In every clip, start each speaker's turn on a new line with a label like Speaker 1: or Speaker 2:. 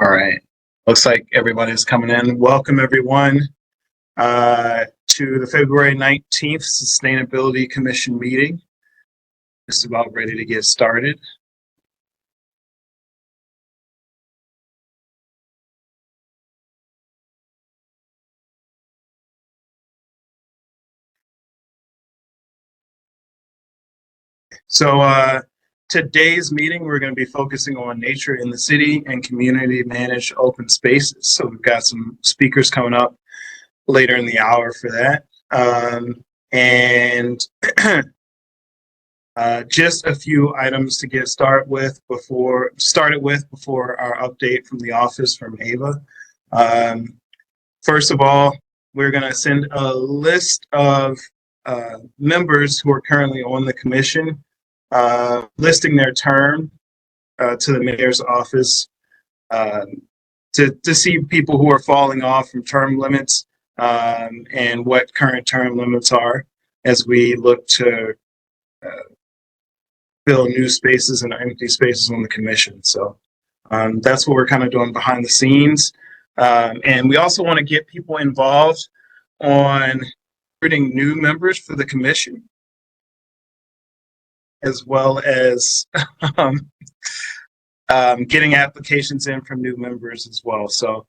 Speaker 1: All right. Looks like everybody is coming in. Welcome, everyone, to the February 19th Sustainability Commission meeting. Just about ready to get started. So today's meeting, we're going to be focusing on nature in the city and community managed open spaces. So we've got some speakers coming up later in the hour for that. Just a few items to get started with before our update from the office from Ava. First of all, we're going to send a list of members who are currently on the commission, listing their term to the mayor's office to see people who are falling off from term limits and what current term limits are as we look to fill new spaces and empty spaces on the commission. So that's what we're kind of doing behind the scenes. And we also want to get people involved on recruiting new members for the commission, as well as getting applications in from new members as well. So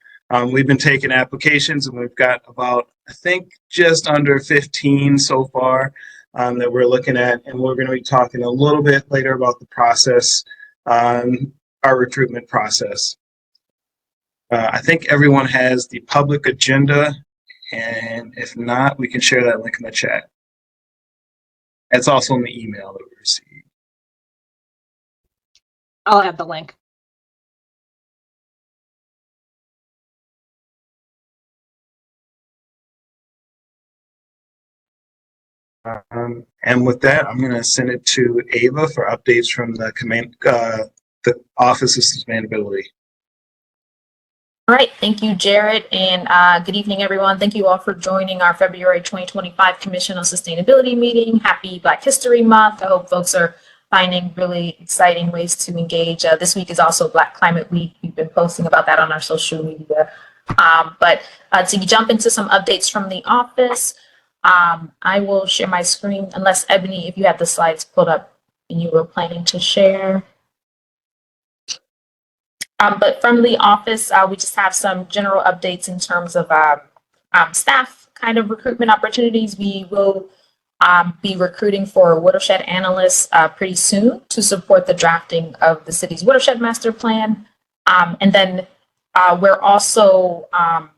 Speaker 1: we've been taking applications, and we've got about, I think, just under 15 so far that we're looking at, and we're going to be talking a little bit later about the process, our recruitment process. I think everyone has the public agenda, and if not, we can share that link in the chat. It's also in the email that we received.
Speaker 2: I'll add the link.
Speaker 1: And with that, I'm going to send it to Ava for updates from the Office of Sustainability.
Speaker 2: All right, thank you, Jared, and good evening, everyone. Thank you all for joining our February 2025 Commission on Sustainability meeting. Happy Black History Month. I hope folks are finding really exciting ways to engage. This week is also Black Climate Week. We've been posting about that on our social media. But to jump into some updates from the office, I will share my screen, unless Ebony, if you have the slides pulled up and you were planning to share. But from the office, we just have some general updates in terms of staff kind of recruitment opportunities. We will be recruiting for watershed analysts pretty soon to support the drafting of the city's watershed master plan. And then we're also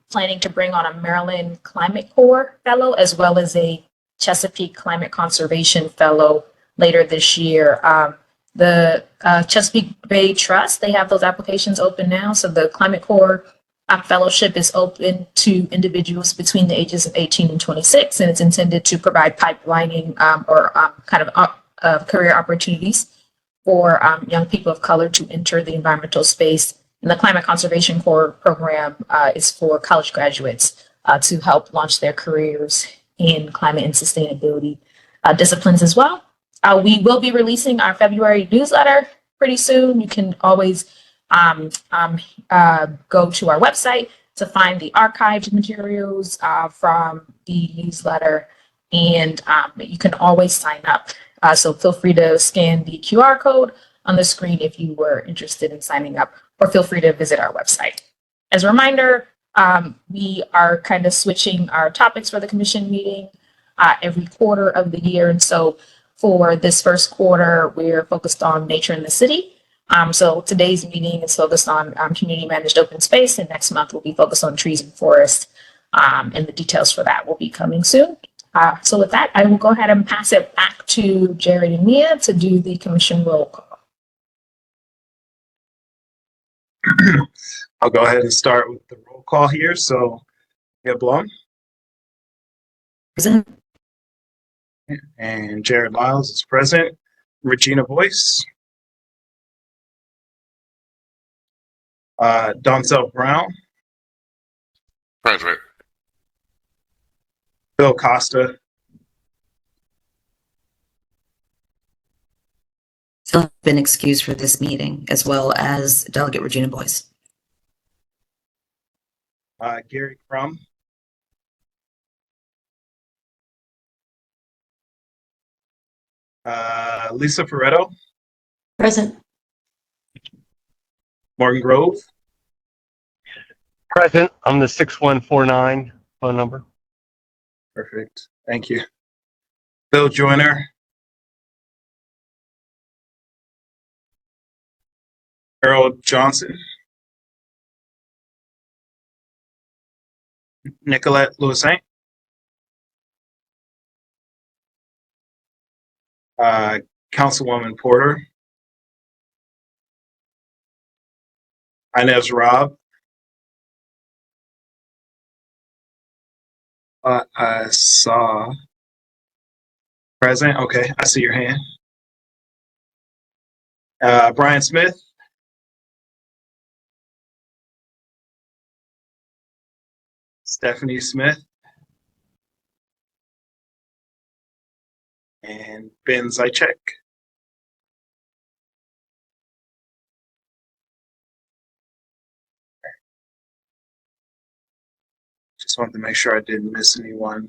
Speaker 2: planning to bring on a Maryland Climate Corps fellow, as well as a Chesapeake Climate Conservation fellow later this year. The Chesapeake Bay Trust, they have those applications open now. So the Climate Corps fellowship is open to individuals between the ages of 18 and 26, and it's intended to provide pipelining career opportunities for young people of color to enter the environmental space. And the Climate Conservation Corps program is for college graduates to help launch their careers in climate and sustainability disciplines as well. We will be releasing our February newsletter pretty soon. You can always go to our website to find the archived materials from the newsletter, and you can always sign up. So feel free to scan the QR code on the screen if you were interested in signing up, or feel free to visit our website. As a reminder, we are kind of switching our topics for the commission meeting every quarter of the year. And so for this first quarter, we're focused on nature in the city. So today's meeting is focused on community managed open space, and next month we'll be focused on trees and forests, and the details for that will be coming soon. So with that, I will go ahead and pass it back to Jared and Mia to do the commission roll call.
Speaker 1: I'll go ahead and start with the roll call here. So, yeah, Blum.
Speaker 2: Present.
Speaker 1: And Jared Miles is present. Regina Boyce. Donzel Brown.
Speaker 3: Present.
Speaker 1: Bill Costa.
Speaker 4: Still have been excused for this meeting, as well as Delegate Regina Boyce.
Speaker 1: Gary Crum, Lisa Pareto,
Speaker 3: Present.
Speaker 1: Morgan Grove,
Speaker 4: Present. I'm the 6149 phone number.
Speaker 1: perfect, thank you. Bill Joyner, Harold Johnson, Nicolette Louisaint, Councilwoman Porter, Inez Robb, I saw present. Okay, I see your hand. Brian Smith, Stephanie Smith, and Ben Zychek. Just wanted to make sure I didn't miss anyone.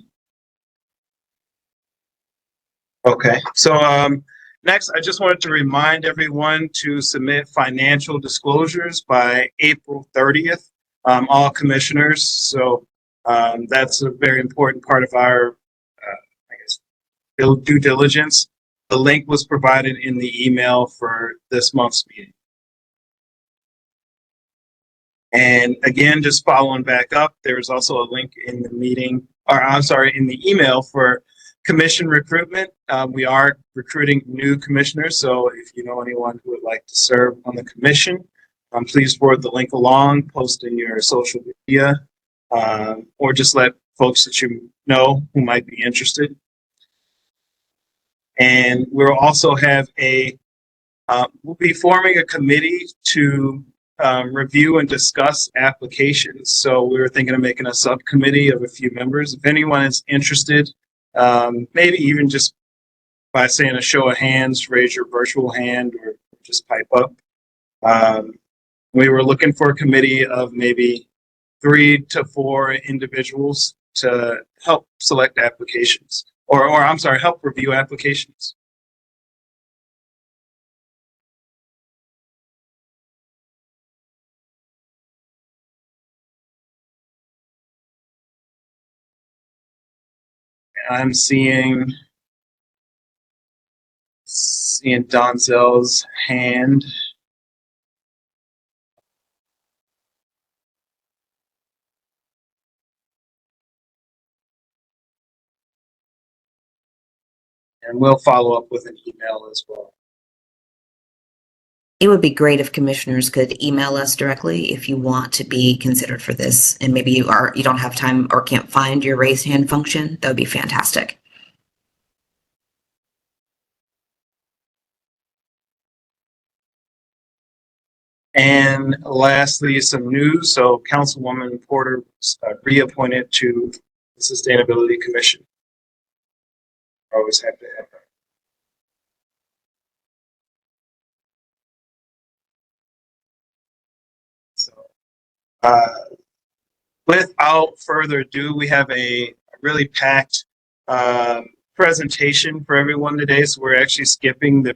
Speaker 1: Okay, so next, I just wanted to remind everyone to submit financial disclosures by April 30th, all commissioners. So that's a very important part of our, I guess, due diligence. The link was provided in the email for this month's meeting. And again, just following back up, there's also a link in the meeting, or I'm sorry, in the email for commission recruitment. We are recruiting new commissioners, so if you know anyone who would like to serve on the commission, please forward the link along, post in your social media, or just let folks that you know who might be interested. And we'll also have we'll be forming a committee to review and discuss applications. So we were thinking of making a subcommittee of a few members. If anyone is interested, maybe even just by saying a show of hands, raise your virtual hand or just pipe up. We were looking for a committee of maybe 3 to 4 individuals to help select applications, or I'm sorry, help review applications. I'm seeing Donzel's hand. And we'll follow up with an email as well.
Speaker 3: It would be great if commissioners could email us directly if you want to be considered for this, and maybe you don't have time or can't find your raise hand function. That would be fantastic.
Speaker 1: And lastly, some news. So Councilwoman Porter was reappointed to the Sustainability Commission. Always happy to have her. So without further ado, we have a really packed presentation for everyone today. So we're actually skipping the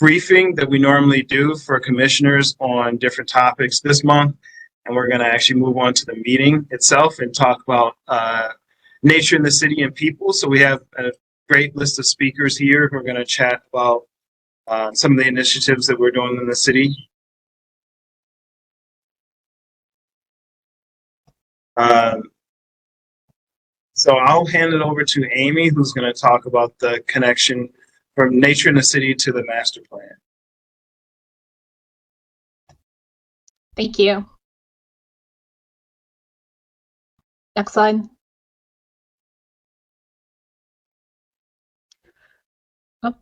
Speaker 1: briefing that we normally do for commissioners on different topics this month. And we're going to actually move on to the meeting itself and talk about nature in the city and people. So we have a great list of speakers here who are going to chat about some of the initiatives that we're doing in the city. So I'll hand it over to Amy, who's going to talk about the connection from nature in the city to the master plan.
Speaker 5: Thank you. Next slide. Oh.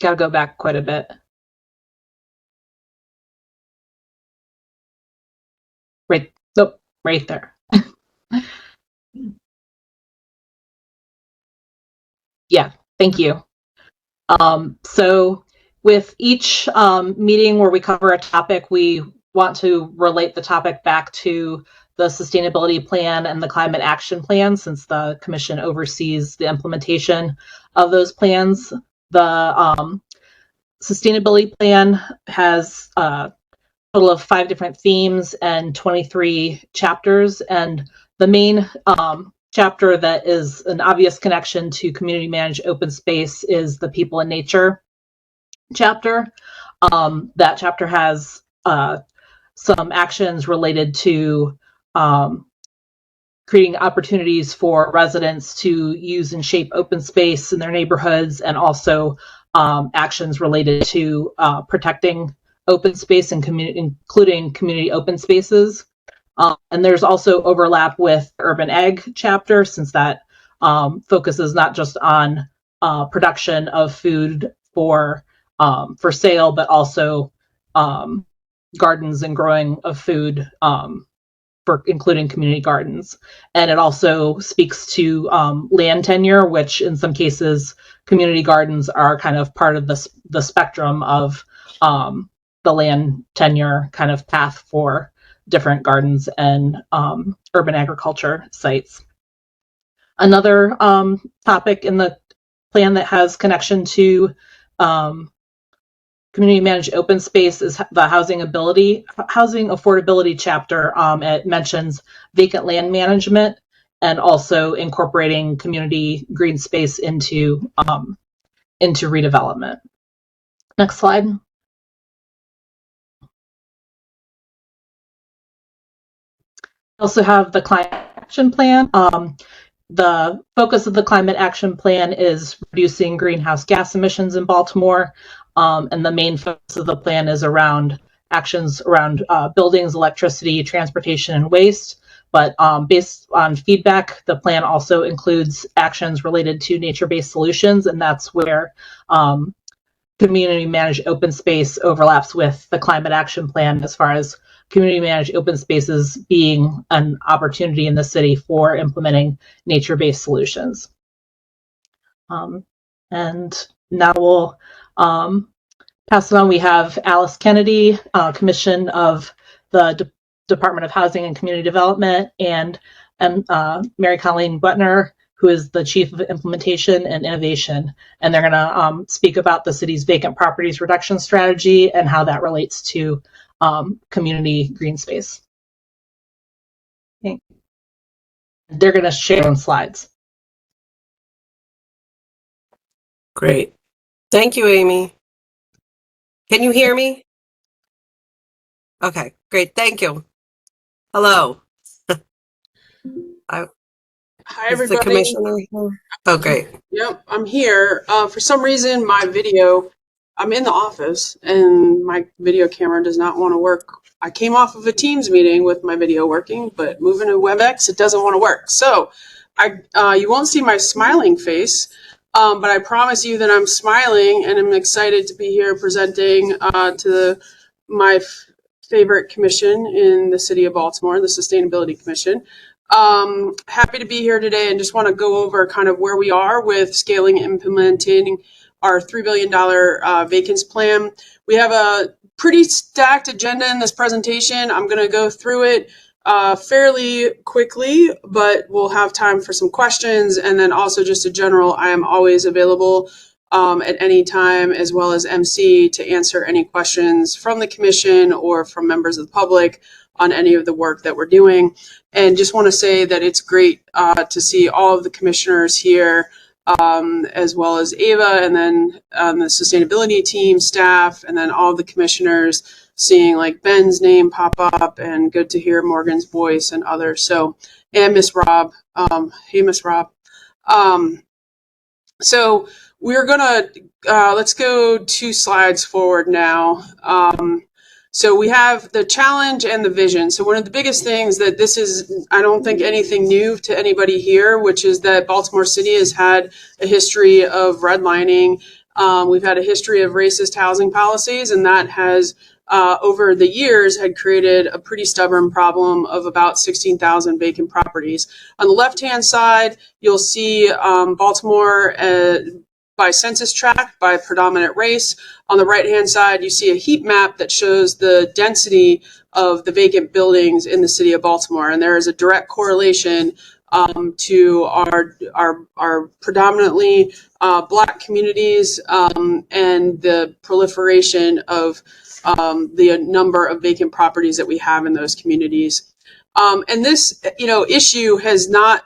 Speaker 5: Got to go back quite a bit. Right, oh, right there. Yeah, thank you. So with each meeting where we cover a topic, we want to relate the topic back to the sustainability plan and the climate action plan, since the commission oversees the implementation of those plans. The sustainability plan has a total of 5 different themes and 23 chapters, and the main chapter that is an obvious connection to community managed open space is the people and nature chapter. That chapter has some actions related to creating opportunities for residents to use and shape open space in their neighborhoods, and also actions related to protecting open space and including community open spaces. And there's also overlap with urban ag chapter, since that focuses not just on production of food for sale, but also gardens and growing of food for including community gardens. And it also speaks to land tenure, which in some cases, community gardens are kind of part of the spectrum of the land tenure kind of path for different gardens and urban agriculture sites. Another topic in the plan that has connection to community managed open space is the housing affordability chapter. It mentions vacant land management and also incorporating community green space into redevelopment. Next slide. Also have the climate action plan. The focus of the climate action plan is reducing greenhouse gas emissions in Baltimore. And the main focus of the plan is around actions around buildings, electricity, transportation, and waste. But based on feedback, the plan also includes actions related to nature-based solutions, and that's where community managed open space overlaps with the climate action plan, as far as community managed open spaces being an opportunity in the city for implementing nature-based solutions. And now we'll pass it on. We have Alice Kennedy, Commission of the Department of Housing and Community Development, and Mary Colleen Butner, who is the Chief of Implementation and Innovation. And they're going to speak about the city's vacant properties reduction strategy and how that relates to community green space. Okay. They're going to share on slides.
Speaker 6: Great. Thank you, Amy. Can you hear me? Okay, great. Thank you. Hello.
Speaker 7: Hi,
Speaker 6: Is the
Speaker 7: everybody.
Speaker 6: commissioner here? Oh, great.
Speaker 7: Yep, I'm here. For some reason, I'm in the office and my video camera does not want to work. I came off of a Teams meeting with my video working, but moving to WebEx, it doesn't want to work. So you won't see my smiling face, but I promise you that I'm smiling and I'm excited to be here presenting to my favorite commission in the city of Baltimore, the Sustainability Commission. Happy to be here today and just want to go over kind of where we are with scaling and implementing our $3 billion vacancy plan. We have a pretty stacked agenda in this presentation. I'm going to go through it fairly quickly, but we'll have time for some questions. And then also just a general, I am always available at any time, as well as MC, to answer any questions from the commission or from members of the public on any of the work that we're doing. And just want to say that it's great to see all of the commissioners here, as well as Ava, and then the sustainability team, staff, and then all the commissioners, seeing like Ben's name pop up, and good to hear Morgan's voice and others. So, and Miss Rob. Hey, Miss Rob. So we're gonna, let's go 2 slides forward now. So we have the challenge and the vision. So one of the biggest things that this is, I don't think anything new to anybody here, which is that Baltimore City has had a history of redlining. We've had a history of racist housing policies, and that has over the years had created a pretty stubborn problem of about 16,000 vacant properties. On the left-hand side, you'll see Baltimore by census tract, by predominant race. On the right-hand side, you see a heat map that shows the density of the vacant buildings in the city of Baltimore. And there is a direct correlation to our predominantly Black communities and the proliferation of the number of vacant properties that we have in those communities. And this, issue has not,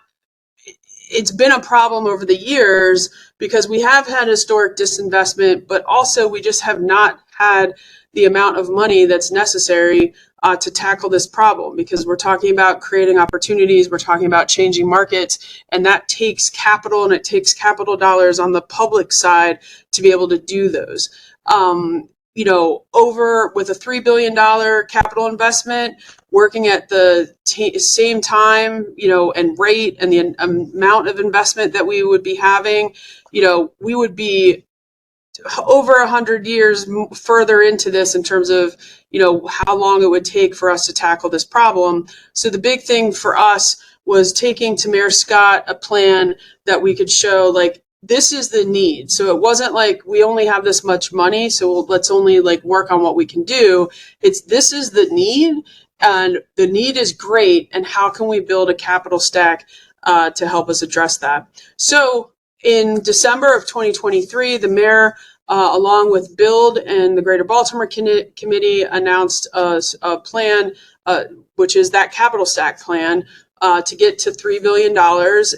Speaker 7: it's been a problem over the years because we have had historic disinvestment, but also we just have not had the amount of money that's necessary to tackle this problem, because we're talking about creating opportunities, we're talking about changing markets, and that takes capital, and it takes capital dollars on the public side to be able to do those. Over with a $3 billion capital investment, working at the same time, and rate and the amount of investment that we would be having, we would be over 100 years further into this in terms of, how long it would take for us to tackle this problem. So the big thing for us was taking to Mayor Scott a plan that we could show, like, this is the need. So it wasn't like we only have this much money, so let's only work on what we can do. This is the need, and the need is great, and how can we build a capital stack to help us address that? So in December of 2023, the mayor, along with Build and the Greater Baltimore Committee, announced a plan, which is that capital stack plan, to get to $3 billion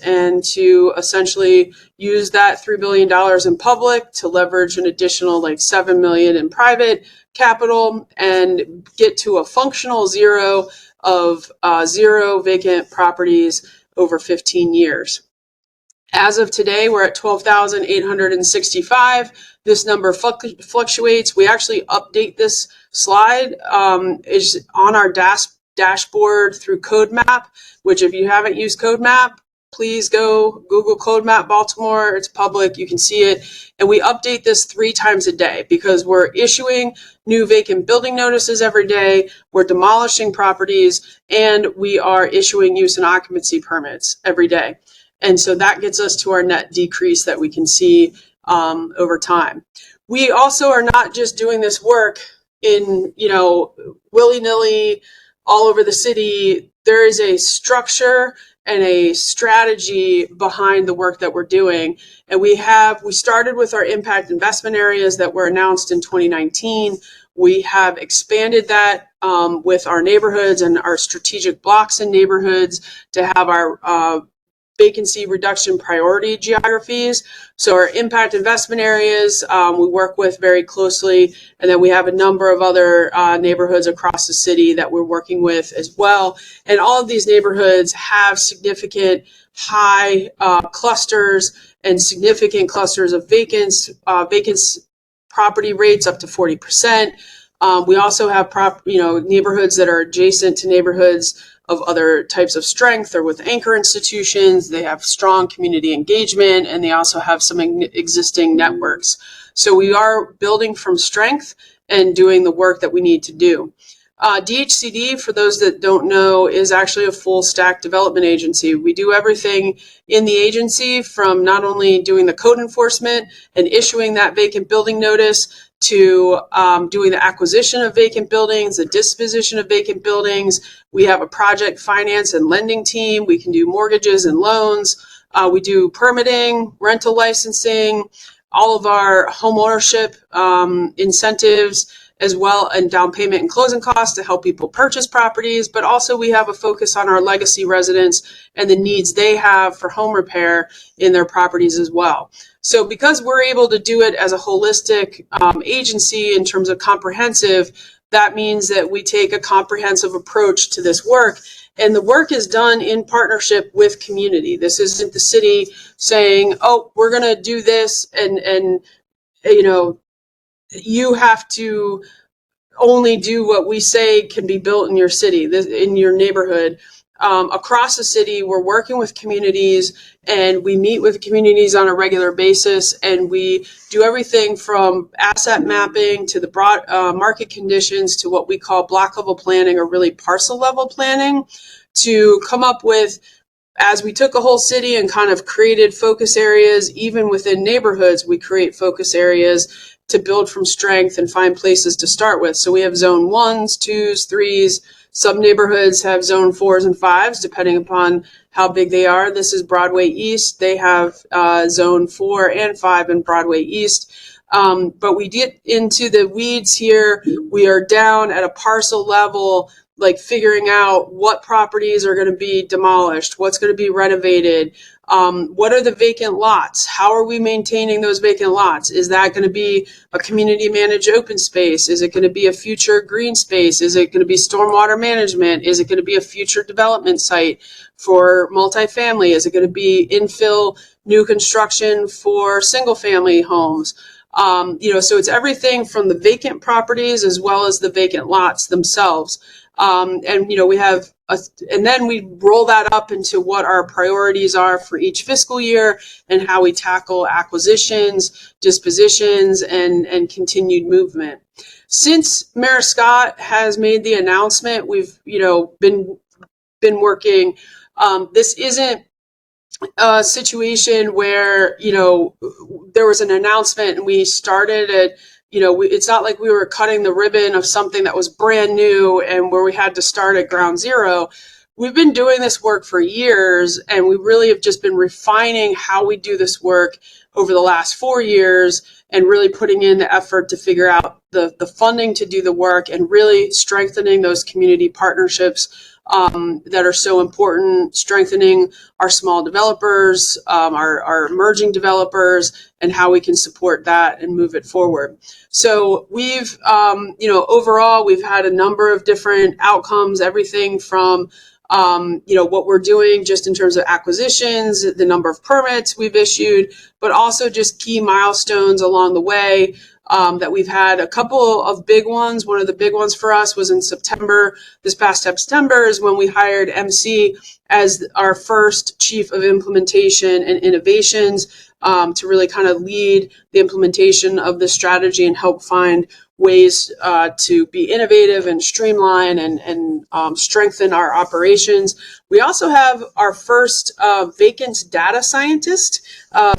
Speaker 7: and to essentially use that $3 billion in public to leverage an additional $7 million in private capital and get to a functional zero of zero vacant properties over 15 years. As of today, we're at 12,865. This number fluctuates. We actually update this slide. Is on our dashboard through CodeMap, which if you haven't used CodeMap, please go Google CodeMap Baltimore. It's public. You can see it. And we update this 3 times a day because we're issuing new vacant building notices every day. We're demolishing properties, and we are issuing use and occupancy permits every day. And so that gets us to our net decrease that we can see over time. We also are not just doing this work in, willy-nilly all over the city. There is a structure and a strategy behind the work that we're doing. And we started with our impact investment areas that were announced in 2019. We have expanded that with our neighborhoods and our strategic blocks in neighborhoods to have our vacancy reduction priority geographies. So our impact investment areas, we work with very closely. And then we have a number of other neighborhoods across the city that we're working with as well. And all of these neighborhoods have significant high clusters and significant clusters of vacant property rates up to 40%. We also have neighborhoods that are adjacent to neighborhoods of other types of strength or with anchor institutions. They have strong community engagement, and they also have some existing networks. So we are building from strength and doing the work that we need to do. DHCD, for those that don't know, is actually a full stack development agency. We do everything in the agency, from not only doing the code enforcement and issuing that vacant building notice to doing the acquisition of vacant buildings, the disposition of vacant buildings. We have a project finance and lending team. We can do mortgages and loans. We do permitting, rental licensing, all of our home ownership incentives, as well, and down payment and closing costs to help people purchase properties. But also we have a focus on our legacy residents and the needs they have for home repair in their properties as well. So because we're able to do it as a holistic agency in terms of comprehensive, that means that we take a comprehensive approach to this work. And the work is done in partnership with community. This isn't the city saying, oh, we're going to do this and you have to only do what we say can be built in your city, in your neighborhood. across the city. We're working with communities, and we meet with communities on a regular basis, and we do everything from asset mapping to the broad market conditions to what we call block level planning, or really parcel level planning, to come up with, as we took a whole city and kind of created focus areas, even within neighborhoods, we create focus areas to build from strength and find places to start with. So we have zone 1s, 2s, 3s. Some neighborhoods have zone 4s and 5s, depending upon how big they are. This is Broadway East. They have zone 4 and 5 in Broadway East. But we get into the weeds here. We are down at a parcel level, like figuring out what properties are going to be demolished, what's going to be renovated, what are the vacant lots, how are we maintaining those vacant lots? Is that going to be a community managed open space? Is it going to be a future green space? Is it going to be stormwater management? Is it going to be a future development site for multifamily? Is it going to be infill new construction for single family homes? So it's everything from the vacant properties as well as the vacant lots themselves. We have, and then we roll that up into what our priorities are for each fiscal year and how we tackle acquisitions, dispositions, and continued movement. Since Mayor Scott has made the announcement, we've, been working. This isn't a situation where, there was an announcement and we started at, it's not like we were cutting the ribbon of something that was brand new and where we had to start at ground zero. We've been doing this work for years, and we really have just been refining how we do this work over the last 4 years, and really putting in the effort to figure out the funding to do the work, and really strengthening those community partnerships that are so important, strengthening our small developers, our emerging developers, and how we can support that and move it forward. So we've, overall, we've had a number of different outcomes, everything from, what we're doing just in terms of acquisitions, the number of permits we've issued, but also just key milestones along the way. That we've had a couple of big ones. One of the big ones for us was in September. This past September is when we hired MC as our first Chief of Implementation and Innovations, to really kind of lead the implementation of this strategy and help find ways to be innovative and streamline and strengthen our operations. We also have our first vacant data scientist,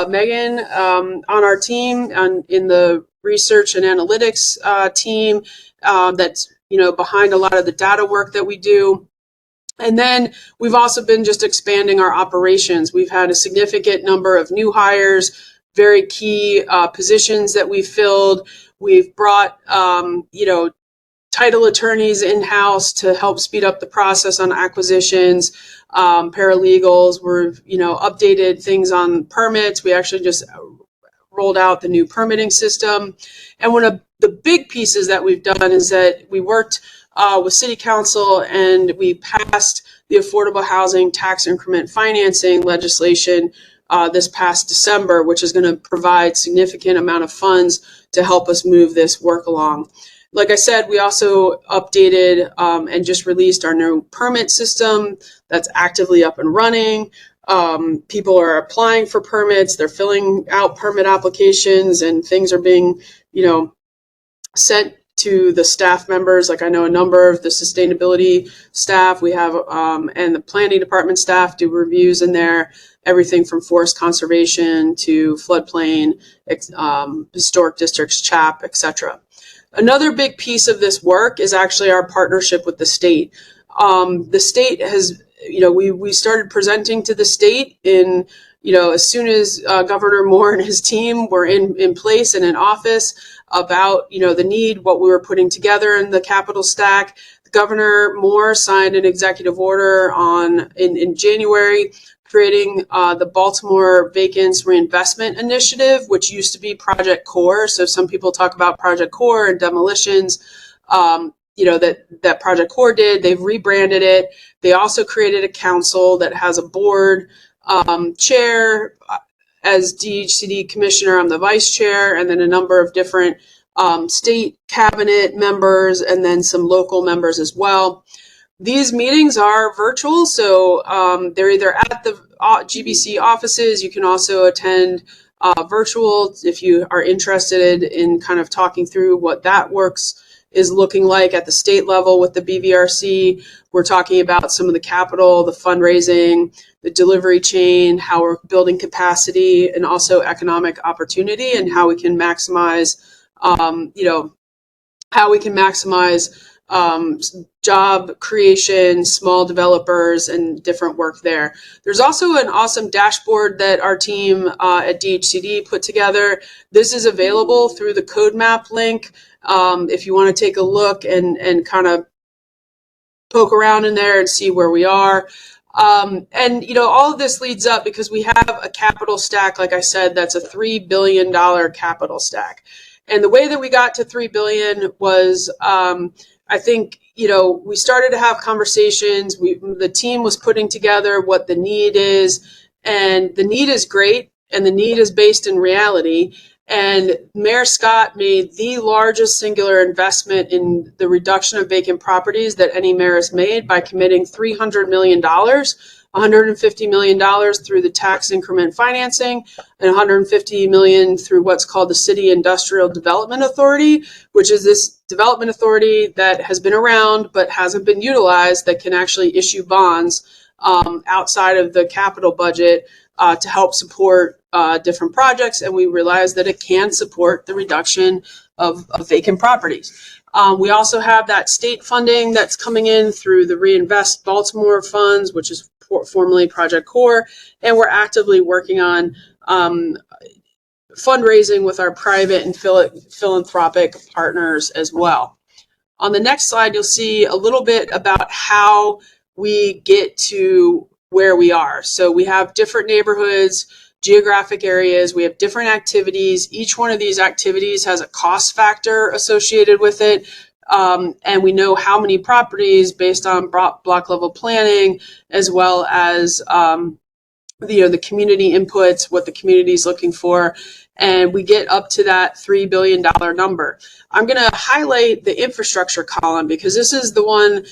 Speaker 7: Megan, on our team in the research and analytics team that's behind a lot of the data work that we do. And then we've also been just expanding our operations. We've had a significant number of new hires, very key positions that we've filled. We've brought title attorneys in-house to help speed up the process on acquisitions, paralegals. We've updated things on permits. We actually just rolled out the new permitting system. And one of the big pieces that we've done is that we worked with City Council, and we passed the affordable housing tax increment financing legislation this past December, which is going to provide significant amount of funds to help us move this work along. Like I said, we also updated and just released our new permit system that's actively up and running. People are applying for permits, they're filling out permit applications, and things are being, sent to the staff members. Like I know a number of the sustainability staff we have, and the planning department staff do reviews in there, everything from forest conservation to floodplain, historic districts, CHAP, etc. Another big piece of this work is actually our partnership with the state. The state has, we started presenting to the state in, as soon as Governor Moore and his team were in place and in office, about, the need, what we were putting together in the capital stack. Governor Moore signed an executive order in January, creating the Baltimore Vacants Reinvestment Initiative, which used to be Project Core. So some people talk about Project Core and demolitions, that Project Core did. They've rebranded it. They also created a council that has a board chair. As DHCD commissioner, I'm the vice chair, and then a number of different state cabinet members, and then some local members as well. These meetings are virtual, so they're either at the GBC offices. You can also attend virtual if you are interested in kind of talking through what that works is looking like at the state level with the BVRC. We're talking about some of the capital, the fundraising, the delivery chain, how we're building capacity, and also economic opportunity, and how we can maximize, how we can maximize job creation, small developers, and different work there. There's also an awesome dashboard that our team at DHCD put together. This is available through the code map link. If you want to take a look and kind of poke around in there and see where we are. And all of this leads up because we have a capital stack, like I said, that's a $3 billion capital stack. And the way that we got to $3 billion was, I think, we started to have conversations. The team was putting together what the need is, and the need is great, and the need is based in reality. And Mayor Scott made the largest singular investment in the reduction of vacant properties that any mayor has made by committing $300 million, $150 million through the tax increment financing, and $150 million through what's called the City Industrial Development Authority, which is this development authority that has been around but hasn't been utilized, that can actually issue bonds outside of the capital budget to help support different projects. And we realized that it can support the reduction of vacant properties. We also have that state funding that's coming in through the Reinvest Baltimore funds, which is formerly Project Core, and we're actively working on fundraising with our private and philanthropic partners as well. On the next slide, you'll see a little bit about how we get to where we are. So we have different neighborhoods, geographic areas, we have different activities. Each one of these activities has a cost factor associated with it. And we know how many properties based on block level planning, as well as the community inputs, what the community is looking for, and we get up to that $3 billion number. I'm going to highlight the infrastructure column because this is the one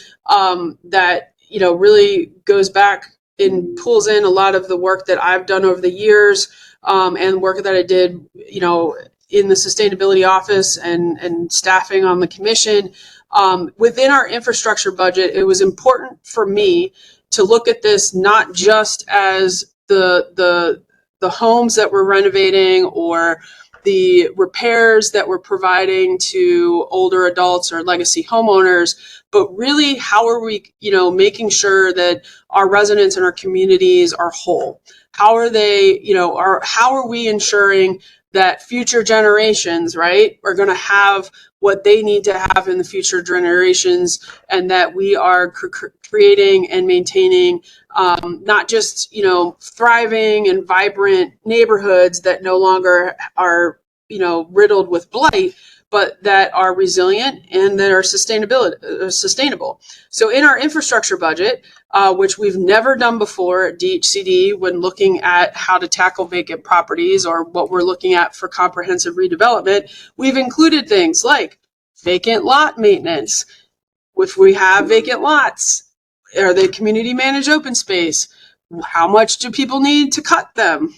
Speaker 7: that really goes back and pulls in a lot of the work that I've done over the years and work that I did, in the sustainability office and staffing on the commission. Within our infrastructure budget, it was important for me to look at this not just as the homes that we're renovating or the repairs that we're providing to older adults or legacy homeowners, but really how are we, making sure that our residents and our communities are whole? How are they, how are we ensuring that future generations, right, are going to have what they need to have in the future generations, and that we are creating and maintaining not just, thriving and vibrant neighborhoods that no longer are, riddled with blight, but that are resilient and that are sustainable. So in our infrastructure budget, which we've never done before at DHCD when looking at how to tackle vacant properties or what we're looking at for comprehensive redevelopment, we've included things like vacant lot maintenance. If we have vacant lots, are they community managed open space? How much do people need to cut them?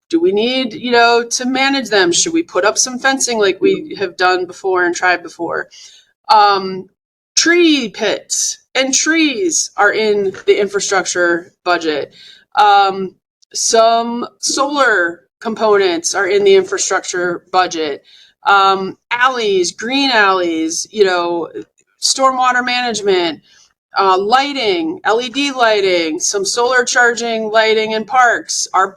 Speaker 7: Do we need, to manage them? Should we put up some fencing like we have done before and tried before? Tree pits and trees are in the infrastructure budget. Some solar components are in the infrastructure budget. Alleys, green alleys, stormwater management, lighting, LED lighting, some solar charging lighting in parks, our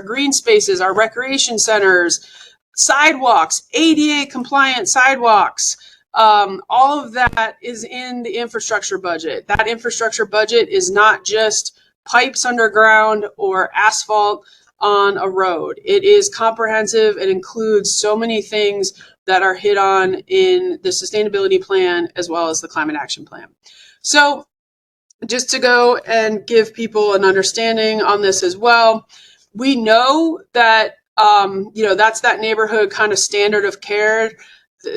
Speaker 7: green spaces, our recreation centers, sidewalks, ADA compliant sidewalks. All of that is in the infrastructure budget. That infrastructure budget is not just pipes underground or asphalt on a road. It is comprehensive. It includes so many things that are hit on in the sustainability plan as well as the climate action plan. So just to go and give people an understanding on this as well, we know that, that's that neighborhood kind of standard of care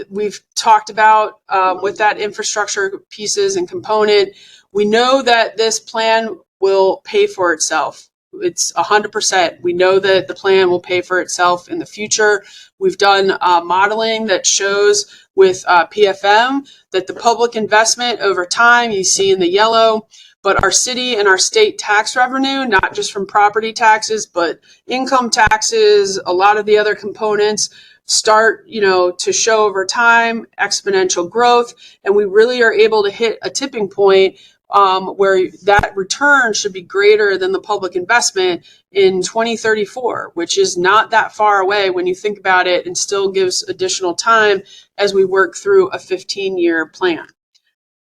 Speaker 7: we've talked about with that infrastructure pieces and component. We know that this plan will pay for itself. It's 100%. We know that the plan will pay for itself in the future. We've done modeling that shows with PFM that the public investment over time, you see in the yellow, but our city and our state tax revenue, not just from property taxes, but income taxes, a lot of the other components start, to show over time exponential growth. And we really are able to hit a tipping point where that return should be greater than the public investment in 2034, which is not that far away when you think about it, and still gives additional time as we work through a 15-year plan.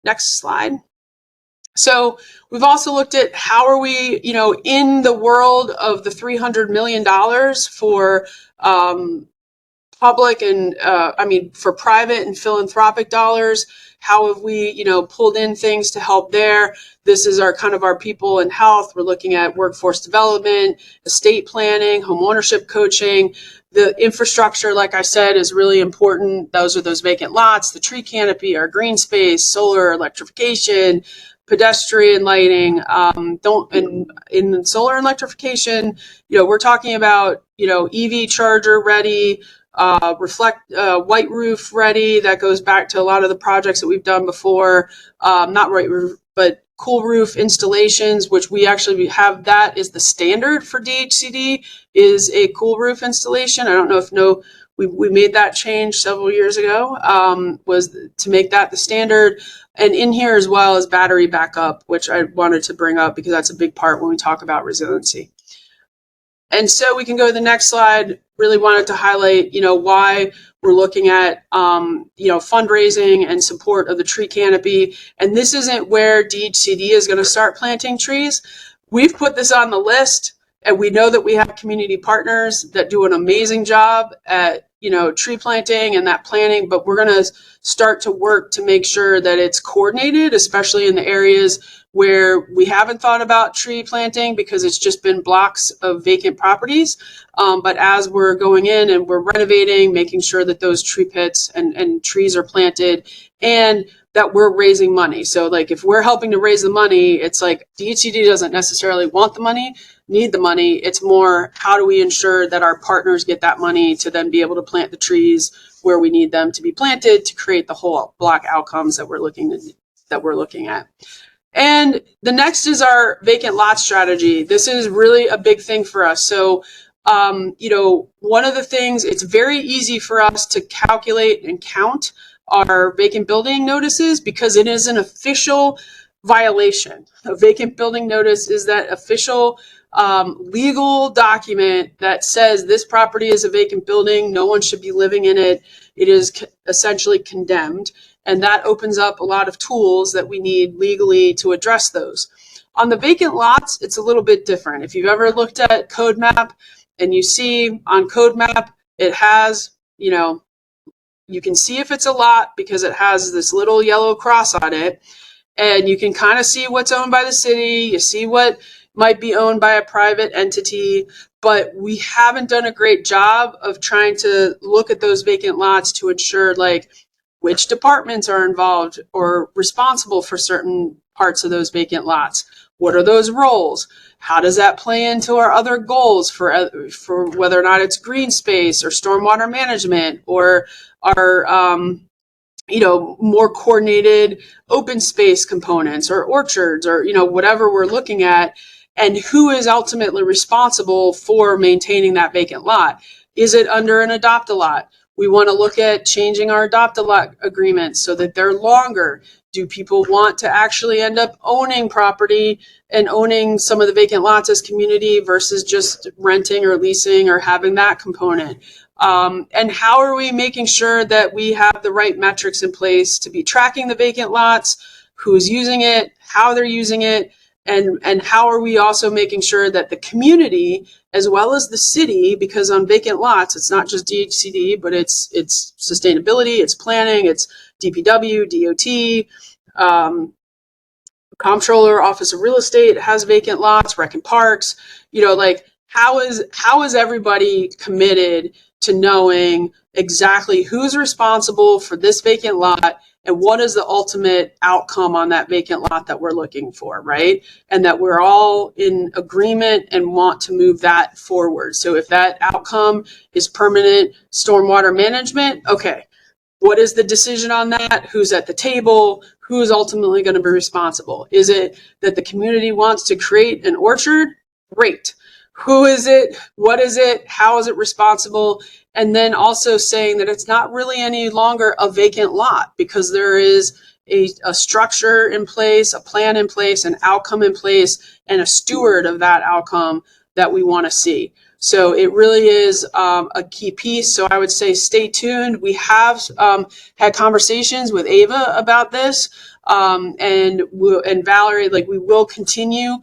Speaker 7: Next slide. So we've also looked at how are we, in the world of the $300 million for public and for private and philanthropic dollars, how have we pulled in things to help there? This is our people in health. We're looking at workforce development, estate planning, home ownership coaching. The infrastructure, like I said, is really important. Those are those vacant lots, the tree canopy, our green space, solar, electrification, pedestrian lighting. In solar electrification, we're talking about EV charger ready, white roof ready. That goes back to a lot of the projects that we've done before. Not white roof, but cool roof installations, which we actually have. That is the standard for DHCD, is a cool roof installation. I don't know if we made that change several years ago, was to make that the standard. And in here as well as battery backup, which I wanted to bring up because that's a big part when we talk about resiliency. And so we can go to the next slide. Really wanted to highlight, why we're looking at, fundraising and support of the tree canopy. And this isn't where DHCD is going to start planting trees. We've put this on the list, and we know that we have community partners that do an amazing job at, tree planting and that planning, but we're going to start to work to make sure that it's coordinated, especially in the areas where we haven't thought about tree planting because it's just been blocks of vacant properties. But as we're going in and we're renovating, making sure that those tree pits and trees are planted and that we're raising money. So like if we're helping to raise the money, it's like DHCD doesn't necessarily want the money, need the money. It's more, how do we ensure that our partners get that money to then be able to plant the trees where we need them to be planted to create the whole block outcomes that we're looking at. And the next is our vacant lot strategy. This is really a big thing for us. So, one of the things, it's very easy for us to calculate and count our vacant building notices because it is an official violation. A vacant building notice is that official legal document that says this property is a vacant building, no one should be living in it. It is essentially condemned. And that opens up a lot of tools that we need legally to address those. On the vacant lots, it's a little bit different. If you've ever looked at Code Map and you see on Code Map, it has, you can see if it's a lot because it has this little yellow cross on it. And you can kind of see what's owned by the city. You see what might be owned by a private entity. But we haven't done a great job of trying to look at those vacant lots to ensure which departments are involved or responsible for certain parts of those vacant lots. What are those roles? How does that play into our other goals for whether or not it's green space or stormwater management or our more coordinated open space components or orchards or whatever we're looking at, and who is ultimately responsible for maintaining that vacant lot? Is it under an adopt-a-lot? We want to look at changing our adopt-a-lot agreements so that they're longer. Do people want to actually end up owning property and owning some of the vacant lots as community versus just renting or leasing or having that component? And how are we making sure that we have the right metrics in place to be tracking the vacant lots, who's using it, how they're using it, and how are we also making sure that the community as well as the city, because on vacant lots, it's not just DHCD, but it's sustainability, it's planning, it's DPW, DOT, Comptroller, Office of Real Estate has vacant lots, Rec and Parks, how is everybody committed to knowing exactly who's responsible for this vacant lot and what is the ultimate outcome on that vacant lot that we're looking for, right? And that we're all in agreement and want to move that forward. So if that outcome is permanent stormwater management, okay, what is the decision on that? Who's at the table? Who's ultimately going to be responsible? Is it that the community wants to create an orchard? Great. Who is it? What is it? How is it responsible? And then also saying that it's not really any longer a vacant lot because there is a structure in place, a plan in place, an outcome in place, and a steward of that outcome that we want to see. So it really is a key piece. So I would say stay tuned. We have had conversations with Ava about this, and Valerie. Like we will continue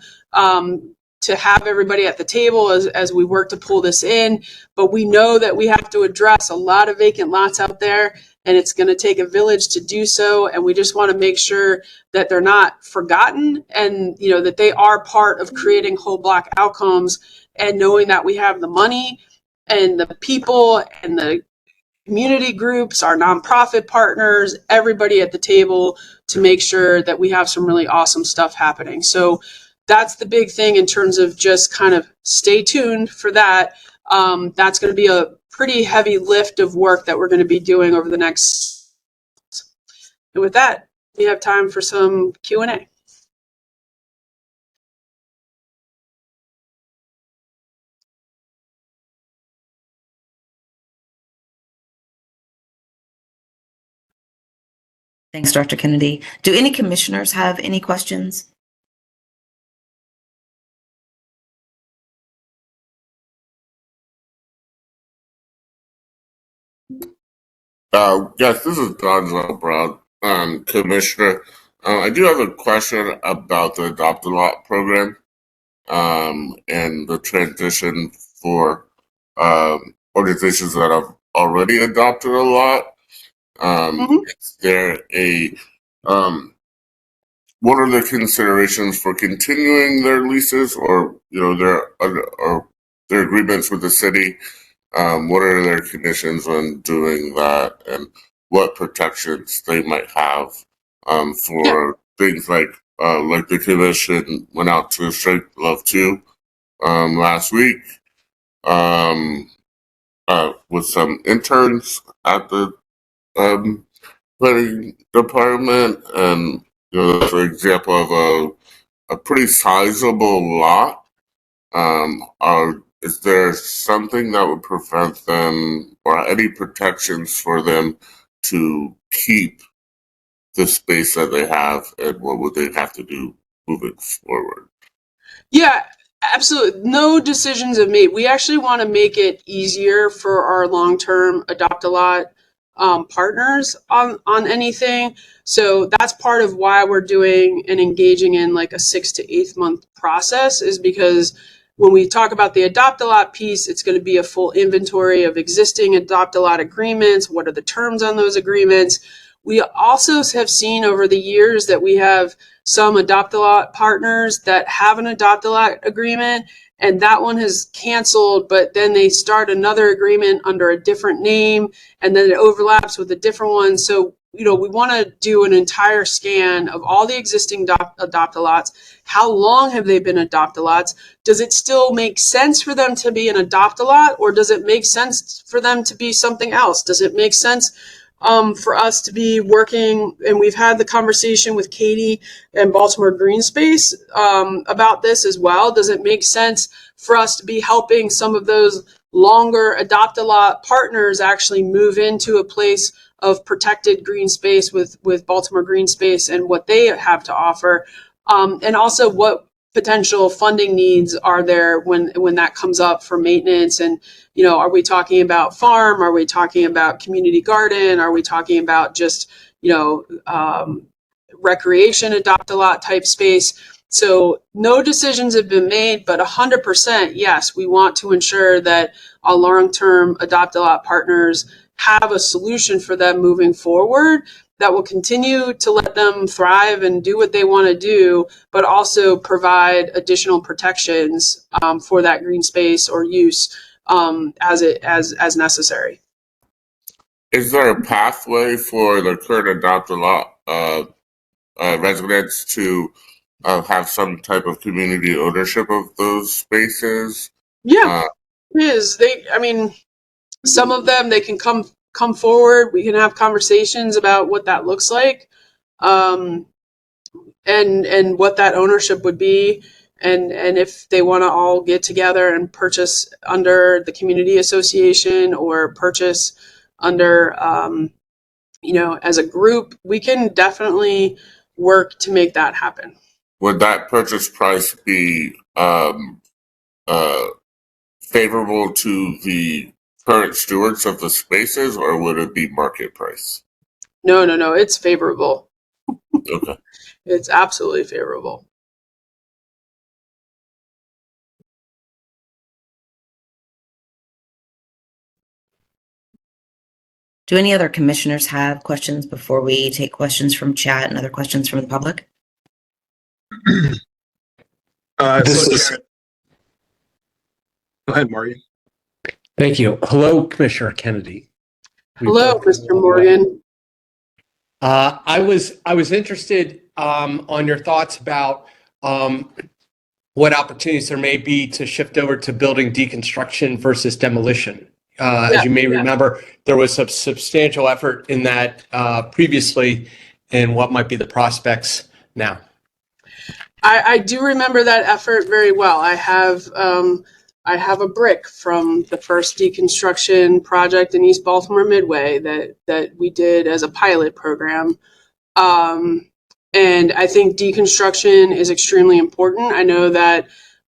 Speaker 7: to have everybody at the table as we work to pull this in. But we know that we have to address a lot of vacant lots out there, and it's going to take a village to do so. And we just want to make sure that they're not forgotten, and that they are part of creating whole block outcomes. And knowing that we have the money and the people and the community groups, our nonprofit partners, everybody at the table to make sure that we have some really awesome stuff happening. So that's the big thing in terms of just kind of stay tuned for that. That's going to be a pretty heavy lift of work that we're going to be doing over the next. And with that, we have time for some Q&A.
Speaker 3: Thanks, Dr. Kennedy. Do any commissioners have any questions?
Speaker 8: Yes, this is Donzel Brown, Commissioner. I do have a question about the Adopt a Lot program and the transition for organizations that have already adopted a lot. Is there what are the considerations for continuing their leases or their agreements with the city? What are their conditions when doing that, and what protections they might have for things like the commission went out to Straight Love 2 last week with some interns at the planning department, and that's an example of a pretty sizable lot. Is there something that would prevent them or any protections for them to keep the space that they have, and what would they have to do moving forward?
Speaker 7: Yeah, absolutely. No decisions have made. We actually want to make it easier for our long-term Adopt-A-Lot partners on anything. So that's part of why we're doing and engaging in like a 6 to 8 month process, is because when we talk about the Adopt-A-Lot piece, it's going to be a full inventory of existing Adopt-A-Lot agreements. What are the terms on those agreements? We also have seen over the years that we have some Adopt-A-Lot partners that have an Adopt-A-Lot agreement, and that one has canceled, but then they start another agreement under a different name, and then it overlaps with a different one. So, we want to do an entire scan of all the existing Adopt-A-Lots. How long have they been Adopt-A-Lots? Does it still make sense for them to be an Adopt-A-Lot, or does it make sense for them to be something else? Does it make sense for us to be working, and we've had the conversation with Katie and Baltimore Green Space about this as well. Does it make sense for us to be helping some of those longer Adopt-A-Lot partners actually move into a place of protected green space with Baltimore Green Space and what they have to offer? And also what potential funding needs are there when that comes up for maintenance? And are we talking about farm? Are we talking about community garden? Are we talking about just recreation Adopt-A-Lot type space? So no decisions have been made, but 100% yes, we want to ensure that our long-term Adopt-A-Lot partners have a solution for them moving forward that will continue to let them thrive and do what they want to do, but also provide additional protections for that green space or use as necessary.
Speaker 8: Is there a pathway for the current adopt a lot residents to have some type of community ownership of those spaces?
Speaker 7: Yeah, it is. I mean, some of them, they can come forward. We can have conversations about what that looks like, and what that ownership would be, and if they want to all get together and purchase under the community association or purchase under, as a group. We can definitely work to make that happen.
Speaker 8: Would that purchase price be favorable to the current stewards of the spaces, or would it be market price?
Speaker 7: No, it's favorable.
Speaker 8: Okay.
Speaker 7: It's absolutely favorable.
Speaker 3: Do any other commissioners have questions before we take questions from chat and other questions from the public?
Speaker 1: Jared, go ahead, Morgan.
Speaker 9: Thank you. Hello, Commissioner Kennedy.
Speaker 7: Hello, Mr. Morgan.
Speaker 9: I was interested on your thoughts about what opportunities there may be to shift over to building deconstruction versus demolition. As you may remember, there was a substantial effort in that previously, and what might be the prospects now.
Speaker 7: I do remember that effort very well. I have a brick from the first deconstruction project in East Baltimore Midway that we did as a pilot program. And I think deconstruction is extremely important. I know that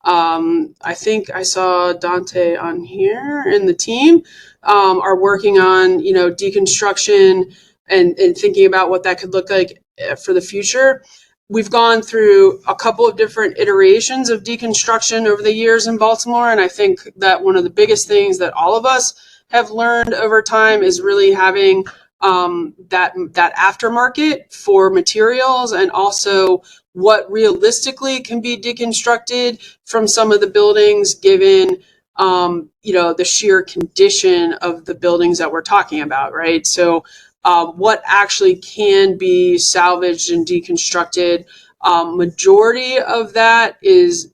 Speaker 7: I think I saw Dante on here, and the team are working on, deconstruction and thinking about what that could look like for the future. We've gone through a couple of different iterations of deconstruction over the years in Baltimore, and I think that one of the biggest things that all of us have learned over time is really having that aftermarket for materials, and also what realistically can be deconstructed from some of the buildings, given the sheer condition of the buildings that we're talking about, right? So what actually can be salvaged and deconstructed. Majority of that is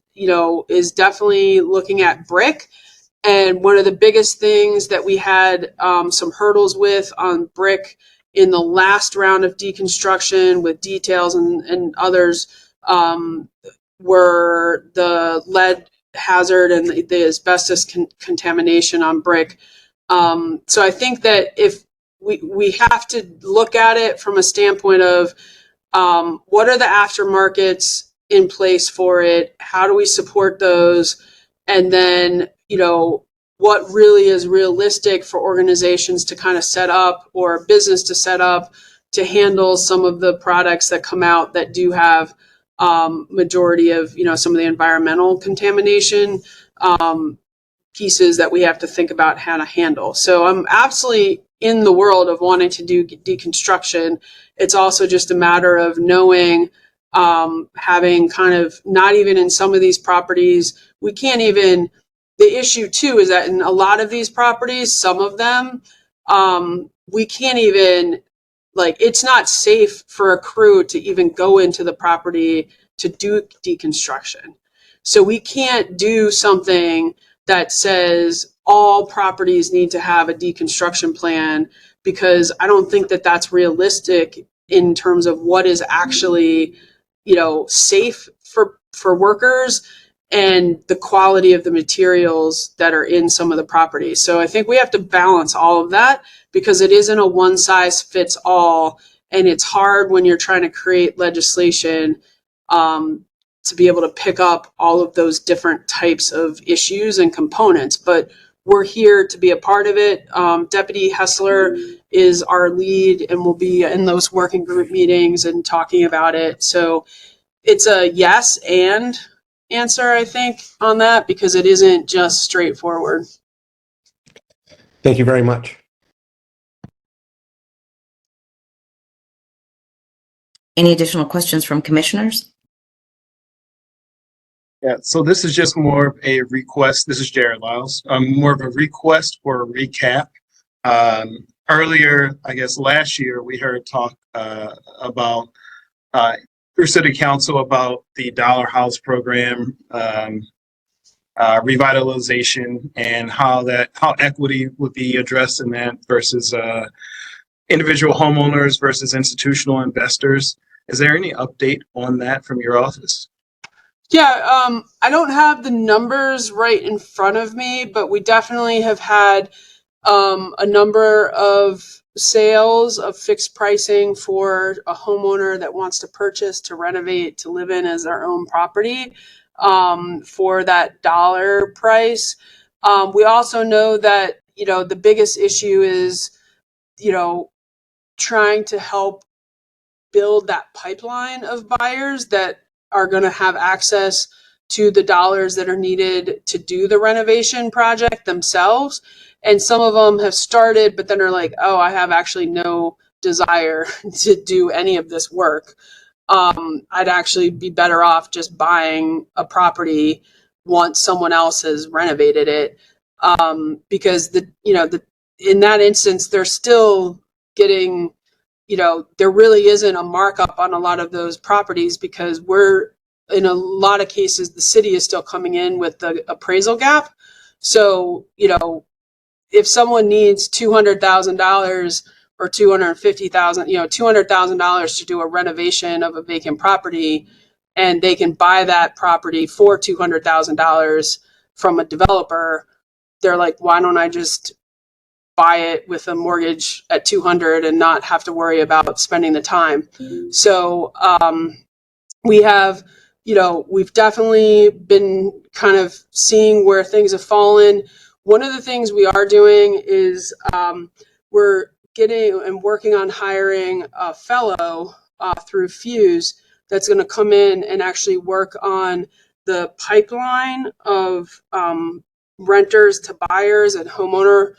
Speaker 7: definitely looking at brick. And one of the biggest things that we had some hurdles with on brick in the last round of deconstruction with details and others were the lead hazard and the asbestos contamination on brick. So I think that if we have to look at it from a standpoint of what are the aftermarkets in place for it? How do we support those? And then, what really is realistic for organizations to kind of set up, or business to set up, to handle some of the products that come out that do have majority of, some of the environmental contamination pieces that we have to think about how to handle. So I'm absolutely in the world of wanting to do deconstruction. It's also just a matter of knowing, having kind of, not even in some of these properties, we can't even, the issue too is that in a lot of these properties, some of them, we can't even, it's not safe for a crew to even go into the property to do deconstruction. So we can't do something that says all properties need to have a deconstruction plan, because I don't think that that's realistic in terms of what is actually, safe for workers and the quality of the materials that are in some of the properties. So I think we have to balance all of that, because it isn't a one size fits all, and it's hard when you're trying to create legislation to be able to pick up all of those different types of issues and components. But we're here to be a part of it. Deputy Hessler is our lead and will be in those working group meetings and talking about it. So it's a yes and answer, I think, on that, because it isn't just straightforward.
Speaker 9: Thank you very much.
Speaker 3: Any additional questions from commissioners?
Speaker 1: Yeah, so this is just more of a request. This is Jared Lyles. More of a request for a recap. Earlier, I guess last year, we heard talk about through City Council about the Dollar House program, revitalization, and how equity would be addressed in that versus individual homeowners versus institutional investors. Is there any update on that from your office?
Speaker 7: Yeah, I don't have the numbers right in front of me, but we definitely have had a number of sales of fixed pricing for a homeowner that wants to purchase, to renovate, to live in as their own property for that dollar price. We also know that, the biggest issue is, trying to help build that pipeline of buyers that are going to have access to the dollars that are needed to do the renovation project themselves. And some of them have started, but then are like, oh, I have actually no desire to do any of this work. I'd actually be better off just buying a property once someone else has renovated it. Because in that instance, they're still getting, there really isn't a markup on a lot of those properties because in a lot of cases, the city is still coming in with the appraisal gap. So, if someone needs $200,000 or $250,000, $200,000 to do a renovation of a vacant property, and they can buy that property for $200,000 from a developer, they're like, why don't I just buy it with a mortgage at 200 and not have to worry about spending the time. So we have, we've definitely been kind of seeing where things have fallen. One of the things we are doing is we're getting and working on hiring a fellow through Fuse that's going to come in and actually work on the pipeline of renters to buyers and homeowner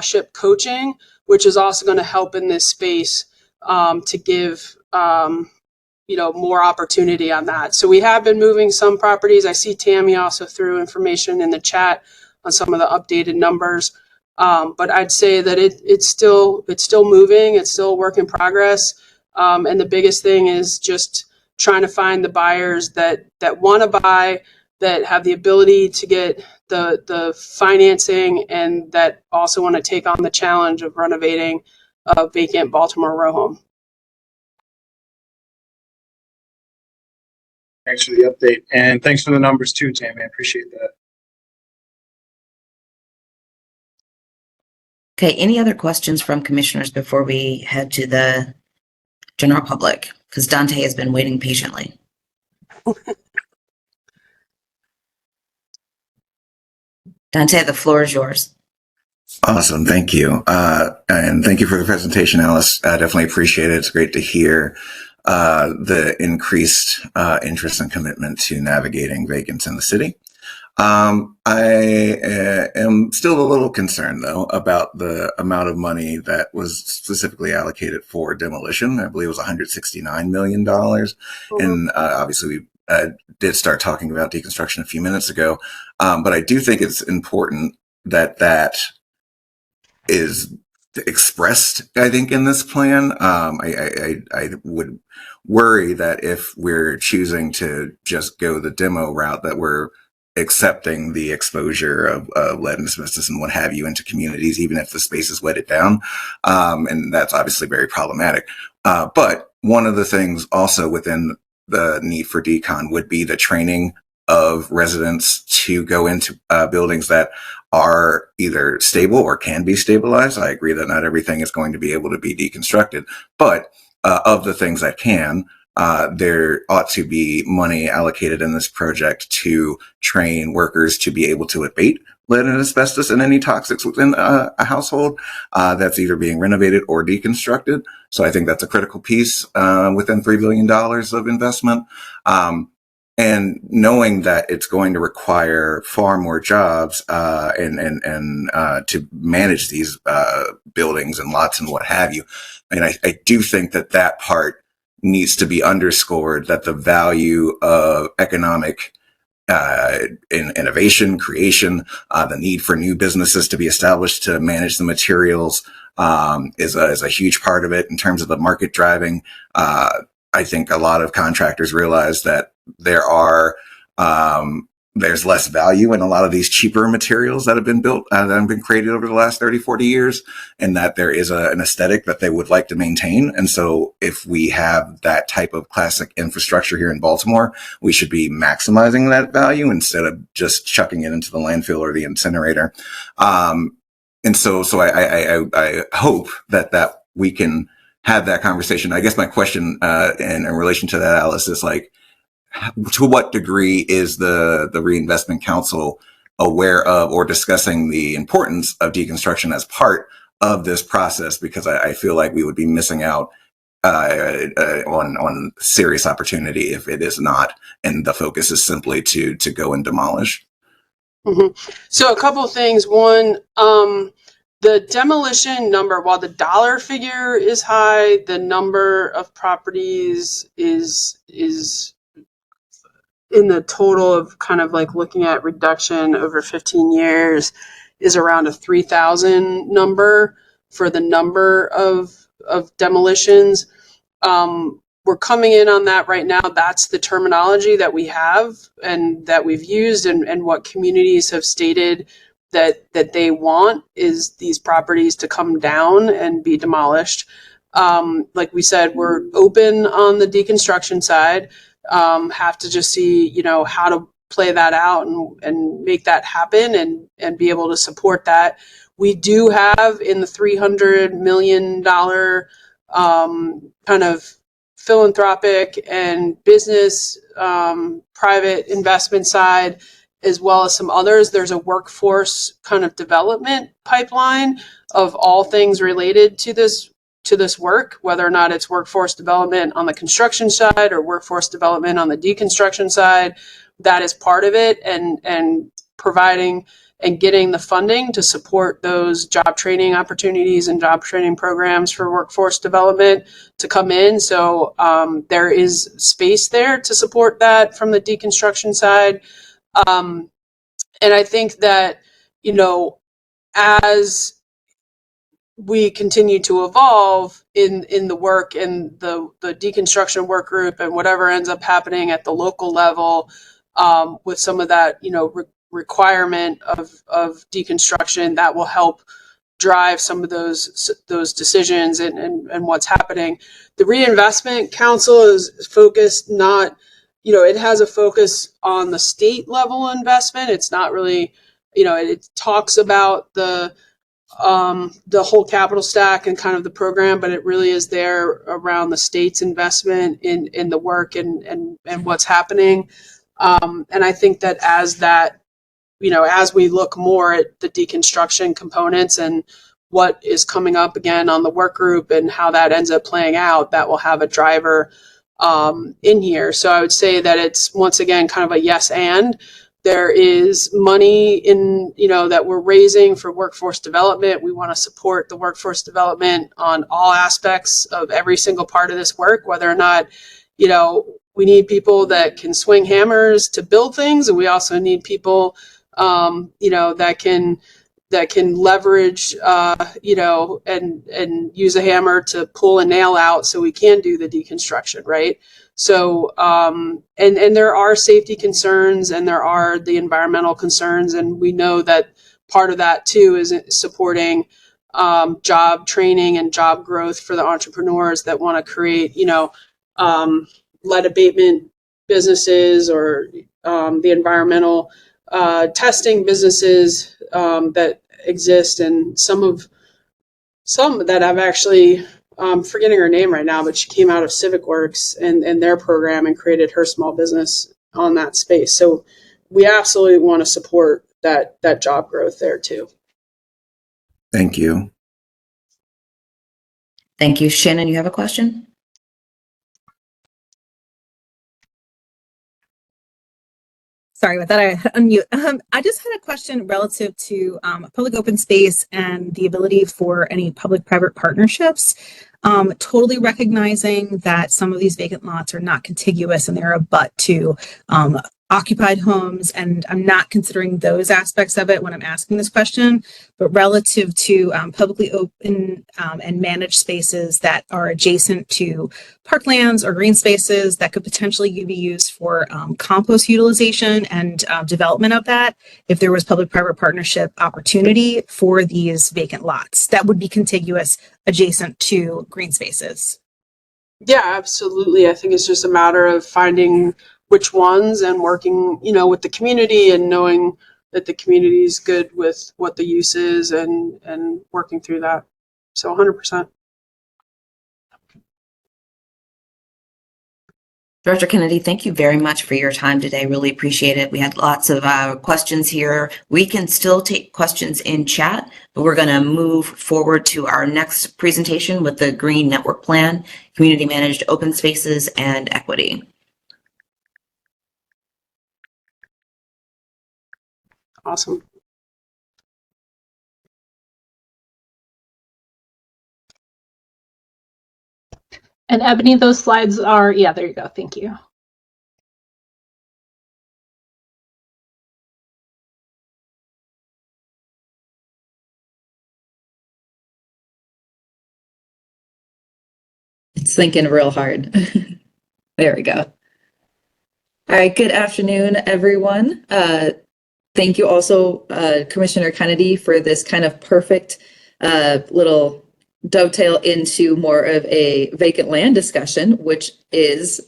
Speaker 7: ship coaching, which is also going to help in this space to give more opportunity on that. So we have been moving some properties. I see Tammy also threw information in the chat on some of the updated numbers, but I'd say that it's still moving. It's still a work in progress, and the biggest thing is just trying to find the buyers that want to buy, that have the ability to get the financing, and that also want to take on the challenge of renovating a vacant Baltimore row home.
Speaker 1: Thanks for the update, and thanks for the numbers too, Tammy. I appreciate that.
Speaker 3: Okay, any other questions from commissioners before we head to the general public? Because Dante has been waiting patiently. Dante, the floor is yours.
Speaker 10: Awesome. Thank you. And thank you for the presentation, Alice. I definitely appreciate it. It's great to hear the increased interest and commitment to navigating vacants in the city. I am still a little concerned, though, about the amount of money that was specifically allocated for demolition. I believe it was $169 million. And obviously, we did start talking about deconstruction a few minutes ago. But I do think it's important that is expressed, I think, in this plan. I would worry that if we're choosing to just go the demo route, that we're accepting the exposure of lead and asbestos and what have you into communities, even if the space is wetted down. And that's obviously very problematic. But one of the things also within the need for decon would be the training of residents to go into buildings that are either stable or can be stabilized. I agree that not everything is going to be able to be deconstructed, but of the things that can, there ought to be money allocated in this project to train workers to be able to abate lead and asbestos and any toxics within a household that's either being renovated or deconstructed. So I think that's a critical piece within $3 billion of investment. And knowing that it's going to require far more jobs and to manage these buildings and lots and what have you. And I do think that part needs to be underscored, that the value of economic in innovation, creation, the need for new businesses to be established to manage the materials is a huge part of it in terms of the market driving. I think a lot of contractors realize that there's less value in a lot of these cheaper materials that have been built, that have been created over the last 30, 40 years, and that there is an aesthetic that they would like to maintain. And so if we have that type of classic infrastructure here in Baltimore, we should be maximizing that value instead of just chucking it into the landfill or the incinerator. And so I hope that we can have that conversation. I guess my question in relation to that, Alice, is like, to what degree is the Reinvestment Council aware of or discussing the importance of deconstruction as part of this process? Because I feel like we would be missing out on serious opportunity if it is not, and the focus is simply to go and demolish.
Speaker 7: Mm-hmm. So a couple of things. One, the demolition number, while the dollar figure is high, the number of properties is in the total of kind of like looking at reduction over 15 years is around a 3,000 number for the number of demolitions. We're coming in on that right now. That's the terminology that we have and that we've used, and what communities have stated that they want is these properties to come down and be demolished. Like we said, we're open on the deconstruction side. Have to just see, how to play that out and make that happen and be able to support that. We do have in the $300 million kind of philanthropic and business private investment side, as well as some others. There's a workforce kind of development pipeline of all things related to this work, whether or not it's workforce development on the construction side or workforce development on the deconstruction side. That is part of it, and providing and getting the funding to support those job training opportunities and job training programs for workforce development to come in. So there is space there to support that from the deconstruction side. And I think that, as we continue to evolve in the work and the deconstruction work group and whatever ends up happening at the local level, with some of that, requirement of deconstruction, that will help drive some of those decisions and what's happening. The Reinvestment Council is focused it has a focus on the state level investment. It's not really, it talks about the whole capital stack and kind of the program, but it really is there around the state's investment in the work and what's happening. And I think that as we look more at the deconstruction components and what is coming up again on the work group and how that ends up playing out, that will have a driver in here. So I would say that it's, once again, kind of a yes and. There is money that we're raising for workforce development. We want to support the workforce development on all aspects of every single part of this work, whether or not, we need people that can swing hammers to build things. And we also need people, that can leverage, and use a hammer to pull a nail out so we can do the deconstruction, right? So, and there are safety concerns and there are the environmental concerns. And we know that part of that too is supporting job training and job growth for the entrepreneurs that want to create, lead abatement businesses or the environmental testing businesses that exist, and some that I've actually forgetting her name right now, but she came out of Civic Works and their program and created her small business on that space. So we absolutely want to support that job growth there too.
Speaker 10: Thank you.
Speaker 3: Thank you. Shannon, you have a question?
Speaker 11: Sorry about that. I unmute. I just had a question relative to public open space and the ability for any public-private partnerships. Totally recognizing that some of these vacant lots are not contiguous and they're a butt to occupied homes, and I'm not considering those aspects of it when I'm asking this question, but relative to publicly open and managed spaces that are adjacent to parklands or green spaces that could potentially be used for compost utilization and development of that, if there was public-private partnership opportunity for these vacant lots that would be contiguous adjacent to green spaces.
Speaker 7: Yeah, absolutely. I think it's just a matter of finding which ones and working, with the community and knowing that the community is good with what the use is and working through that. So 100%.
Speaker 3: Director Kennedy, thank you very much for your time today. Really appreciate it. We had lots of questions here. We can still take questions in chat, but we're going to move forward to our next presentation with the Green Network Plan, Community Managed Open Spaces, and Equity.
Speaker 7: Awesome.
Speaker 5: And Ebony, those slides are, yeah, there you go. Thank you.
Speaker 12: It's thinking real hard. There we go. All right, good afternoon, everyone. Thank you also, Commissioner Kennedy, for this kind of perfect little dovetail into more of a vacant land discussion, which is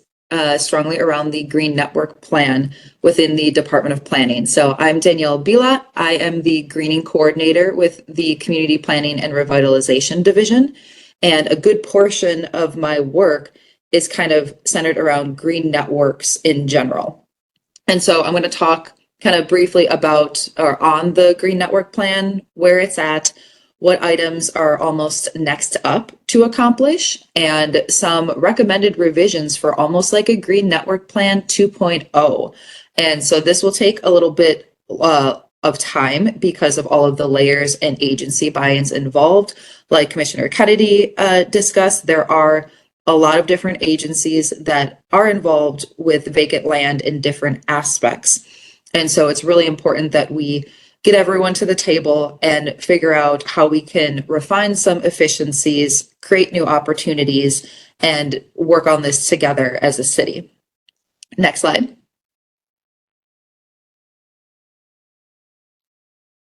Speaker 12: strongly around the Green Network Plan within the Department of Planning. So I'm Danielle Bila. I am the Greening Coordinator with the Community Planning and Revitalization Division. And a good portion of my work is kind of centered around green networks in general. And so I'm going to talk kind of briefly about or on the Green Network Plan, where it's at, what items are almost next up to accomplish, and some recommended revisions for almost like a Green Network Plan 2.0. And so this will take a little bit of time because of all of the layers and agency buy-ins involved. Like Commissioner Kennedy discussed, there are a lot of different agencies that are involved with vacant land in different aspects. And so it's really important that we get everyone to the table and figure out how we can refine some efficiencies, create new opportunities, and work on this together as a city. Next slide.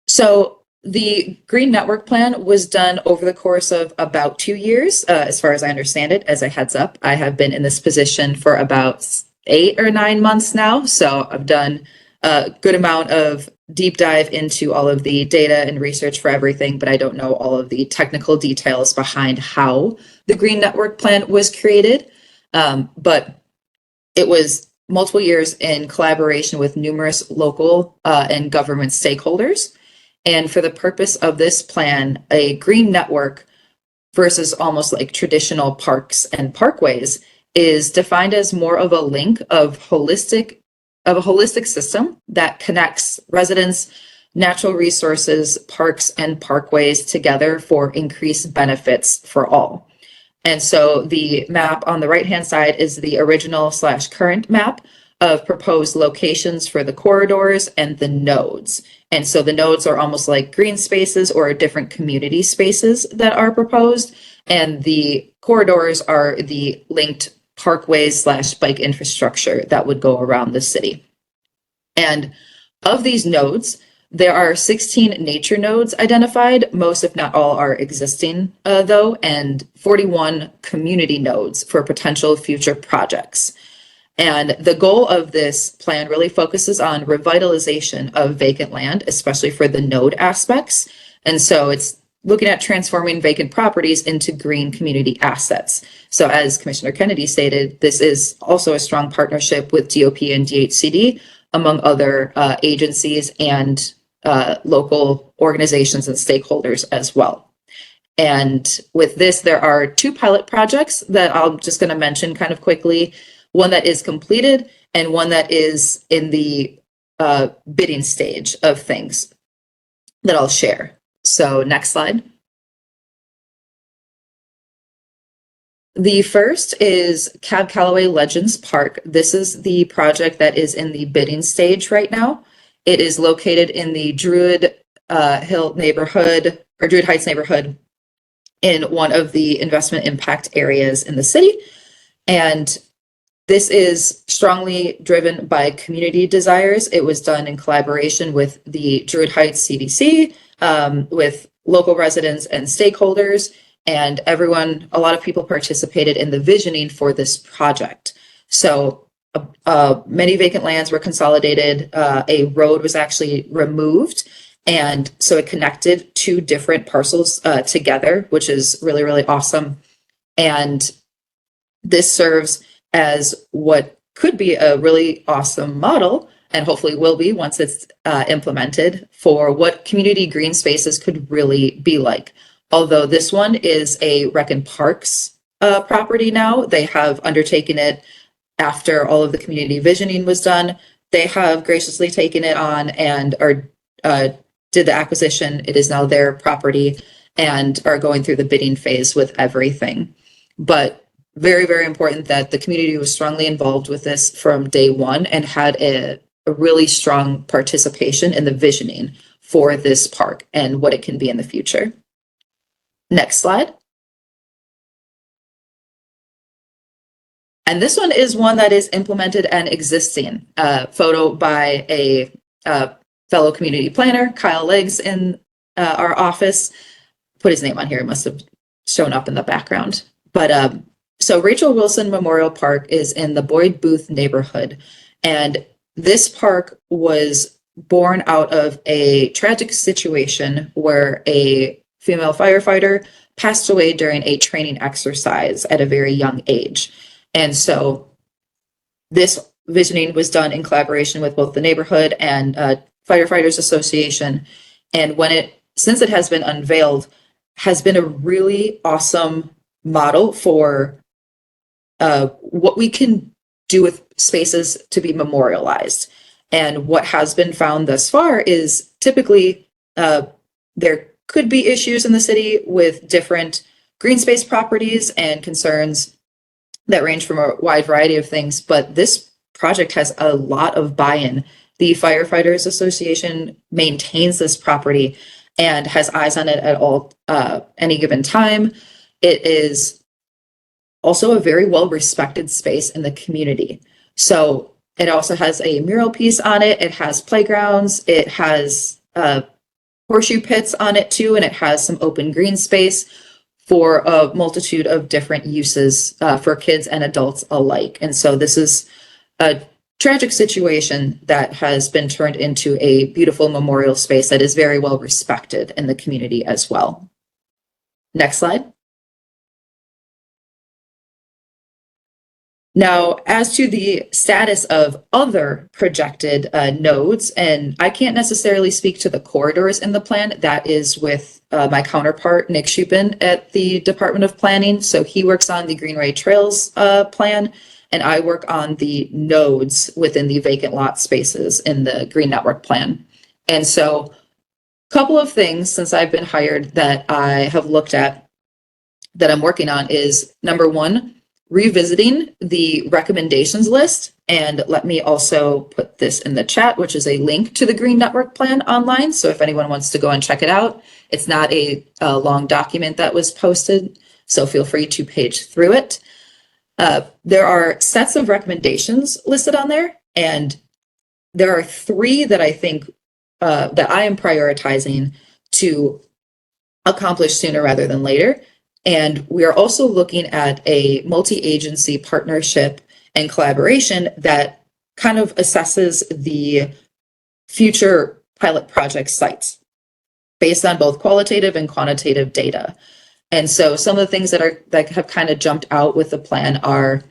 Speaker 12: So the Green Network Plan was done over the course of about 2 years, as far as I understand it. As a heads up, I have been in this position for about 8 or 9 months now. So I've done a good amount of deep dive into all of the data and research for everything, but I don't know all of the technical details behind how the Green Network Plan was created. But it was multiple years in collaboration with numerous local and government stakeholders. And for the purpose of this plan, a green network versus almost like traditional parks and parkways is defined as more of a link of a holistic system that connects residents, natural resources, parks, and parkways together for increased benefits for all. And so the map on the right-hand side is the original/current map of proposed locations for the corridors and the nodes. And so the nodes are almost like green spaces or different community spaces that are proposed. And the corridors are the linked parkways/bike infrastructure that would go around the city. And of these nodes, there are 16 nature nodes identified. Most, if not all, are existing though, and 41 community nodes for potential future projects. And the goal of this plan really focuses on revitalization of vacant land, especially for the node aspects. And so it's looking at transforming vacant properties into green community assets. So as Commissioner Kennedy stated, this is also a strong partnership with DOP and DHCD, among other agencies and local organizations and stakeholders as well. And with this, there are 2 pilot projects that I'm just going to mention kind of quickly. One that is completed and one that is in the bidding stage of things that I'll share. So next slide. The first is Cab Calloway Legends Park. This is the project that is in the bidding stage right now. It is located in the Druid Hill neighborhood, or Druid Heights neighborhood, in one of the investment impact areas in the city. And this is strongly driven by community desires. It was done in collaboration with the Druid Heights CDC, with local residents and stakeholders, and everyone, a lot of people participated in the visioning for this project. So many vacant lands were consolidated. A road was actually removed. And so it connected two different parcels together, which is really, really awesome. And this serves as what could be a really awesome model, and hopefully will be once it's implemented, for what community green spaces could really be like. Although this one is a Rec and Parks property now, they have undertaken it after all of the community visioning was done. They have graciously taken it on and did the acquisition. It is now their property and are going through the bidding phase with everything. But very, very important that the community was strongly involved with this from day one and had a really strong participation in the visioning for this park and what it can be in the future. Next slide. And this one is one that is implemented and existing. Photo by a fellow community planner, Kyle Leggs, in our office. Put his name on here. It must have shown up in the background. But so Rachel Wilson Memorial Park is in the Boyd Booth neighborhood. And this park was born out of a tragic situation where a female firefighter passed away during a training exercise at a very young age. And so this visioning was done in collaboration with both the neighborhood and Firefighters Association. And since it has been unveiled, has been a really awesome model for what we can do with spaces to be memorialized. And what has been found thus far is typically there could be issues in the city with different green space properties and concerns that range from a wide variety of things, but this project has a lot of buy-in. The Firefighters Association maintains this property and has eyes on it at any given time. It is also a very well-respected space in the community. So it also has a mural piece on it. It has playgrounds. It has horseshoe pits on it too, and it has some open green space for a multitude of different uses for kids and adults alike. And so this is a tragic situation that has been turned into a beautiful memorial space that is very well respected in the community as well. Next slide. Now, as to the status of other projected nodes, and I can't necessarily speak to the corridors in the plan. That is with my counterpart, Nick Shupin, at the Department of Planning. So he works on the Greenway Trails plan, and I work on the nodes within the vacant lot spaces in the Green Network plan. And so a couple of things since I've been hired that I have looked at that I'm working on is, number one, revisiting the recommendations list. And let me also put this in the chat, which is a link to the Green Network plan online. So if anyone wants to go and check it out, it's not a long document that was posted, so feel free to page through it. There are sets of recommendations listed on there, and there are three that I think that I am prioritizing to accomplish sooner rather than later. And we are also looking at a multi-agency partnership and collaboration that kind of assesses the future pilot project sites based on both qualitative and quantitative data. And so some of the things that have kind of jumped out with the plan are,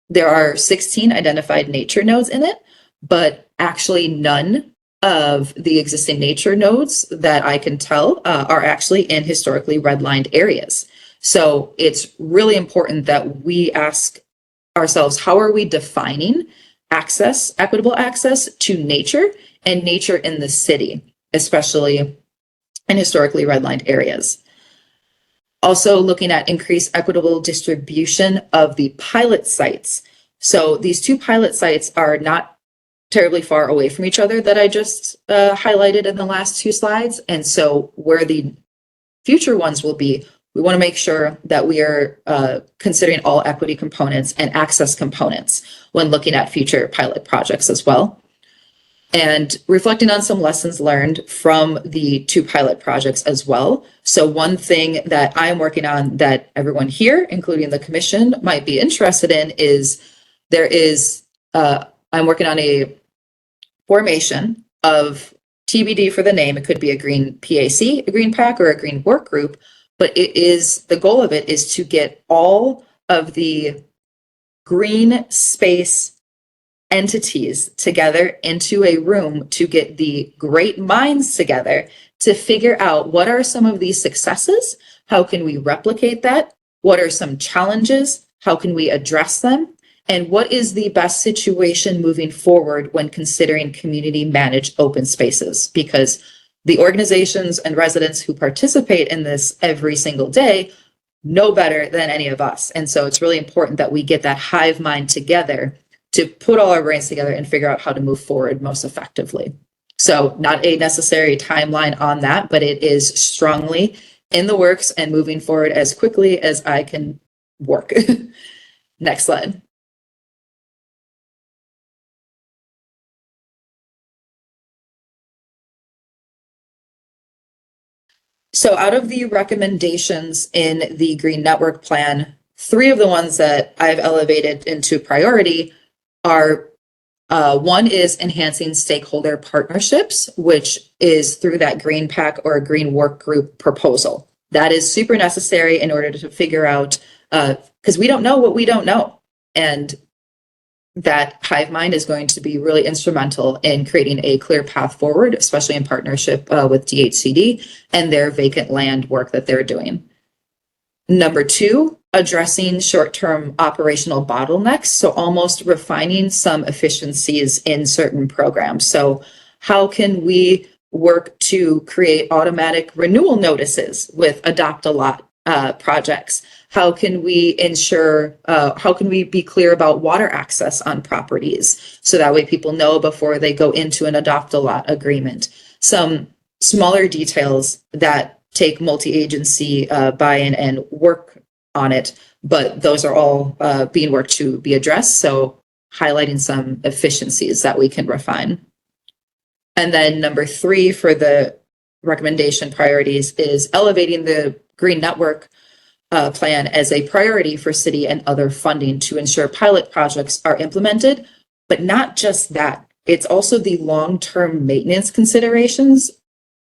Speaker 12: there are 16 identified nature nodes in it, but actually none of the existing nature nodes that I can tell are actually in historically redlined areas. So it's really important that we ask ourselves, how are we defining access, equitable access to nature and nature in the city, especially in historically redlined areas? Also looking at increased equitable distribution of the pilot sites. So these two pilot sites are not terribly far away from each other that I just highlighted in the last two slides. And so where the future ones will be, we want to make sure that we are considering all equity components and access components when looking at future pilot projects as well. And reflecting on some lessons learned from the two pilot projects as well. So one thing that I'm working on that everyone here, including the commission, might be interested in is I'm working on a formation of TBD for the name. It could be a green PAC, a green PAC, or a green work group, but the goal of it is to get all of the green space entities together into a room to get the great minds together to figure out what are some of these successes, how can we replicate that, what are some challenges, how can we address them, and what is the best situation moving forward when considering community managed open spaces. Because the organizations and residents who participate in this every single day know better than any of us. And so it's really important that we get that hive mind together to put all our brains together and figure out how to move forward most effectively. So not a necessary timeline on that, but it is strongly in the works and moving forward as quickly as I can work. Next slide. So out of the recommendations in the Green Network Plan, 3 of the ones that I've elevated into priority are one is enhancing stakeholder partnerships, which is through that Green PAC or Green Work Group proposal. That is super necessary in order to figure out, because we don't know what we don't know. And that hive mind is going to be really instrumental in creating a clear path forward, especially in partnership with DHCD and their vacant land work that they're doing. Number 2, addressing short-term operational bottlenecks. So almost refining some efficiencies in certain programs. So how can we work to create automatic renewal notices with Adopt a Lot projects? How can we ensure, how can we be clear about water access on properties so that way people know before they go into an Adopt a Lot agreement? Some smaller details that take multi-agency buy-in and work on it, but those are all being worked to be addressed. So highlighting some efficiencies that we can refine. And then number 3 for the recommendation priorities is elevating the Green Network Plan as a priority for city and other funding to ensure pilot projects are implemented, but not just that. It's also the long-term maintenance considerations,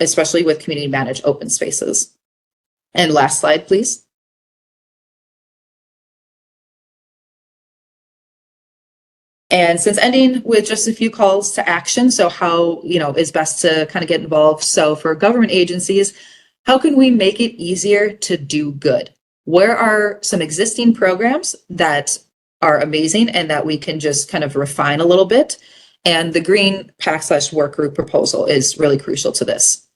Speaker 12: especially with community managed open spaces. And last slide, please. And since ending with just a few calls to action, so how, is best to kind of get involved. So for government agencies, how can we make it easier to do good? Where are some existing programs that are amazing and that we can just kind of refine a little bit? And the Green PAC/work group proposal is really crucial to this.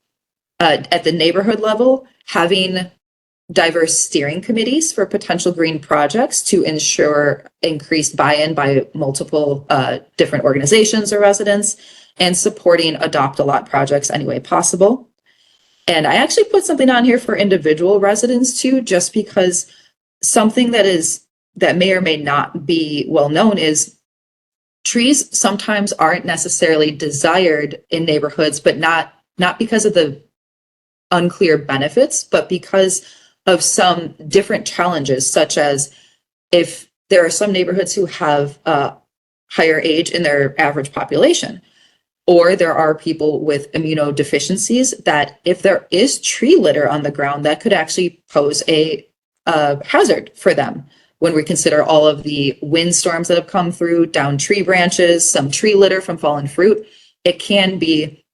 Speaker 12: At the neighborhood level, having diverse steering committees for potential green projects to ensure increased buy-in by multiple different organizations or residents, and supporting Adopt a Lot projects any way possible. And I actually put something on here for individual residents too, just because something that may or may not be well known is trees sometimes aren't necessarily desired in neighborhoods, but not because of the unclear benefits, but because of some different challenges, such as if there are some neighborhoods who have higher age in their average population, or there are people with immunodeficiencies that if there is tree litter on the ground, that could actually pose a hazard for them. When we consider all of the windstorms that have come through, down tree branches, some tree litter from fallen fruit, it can be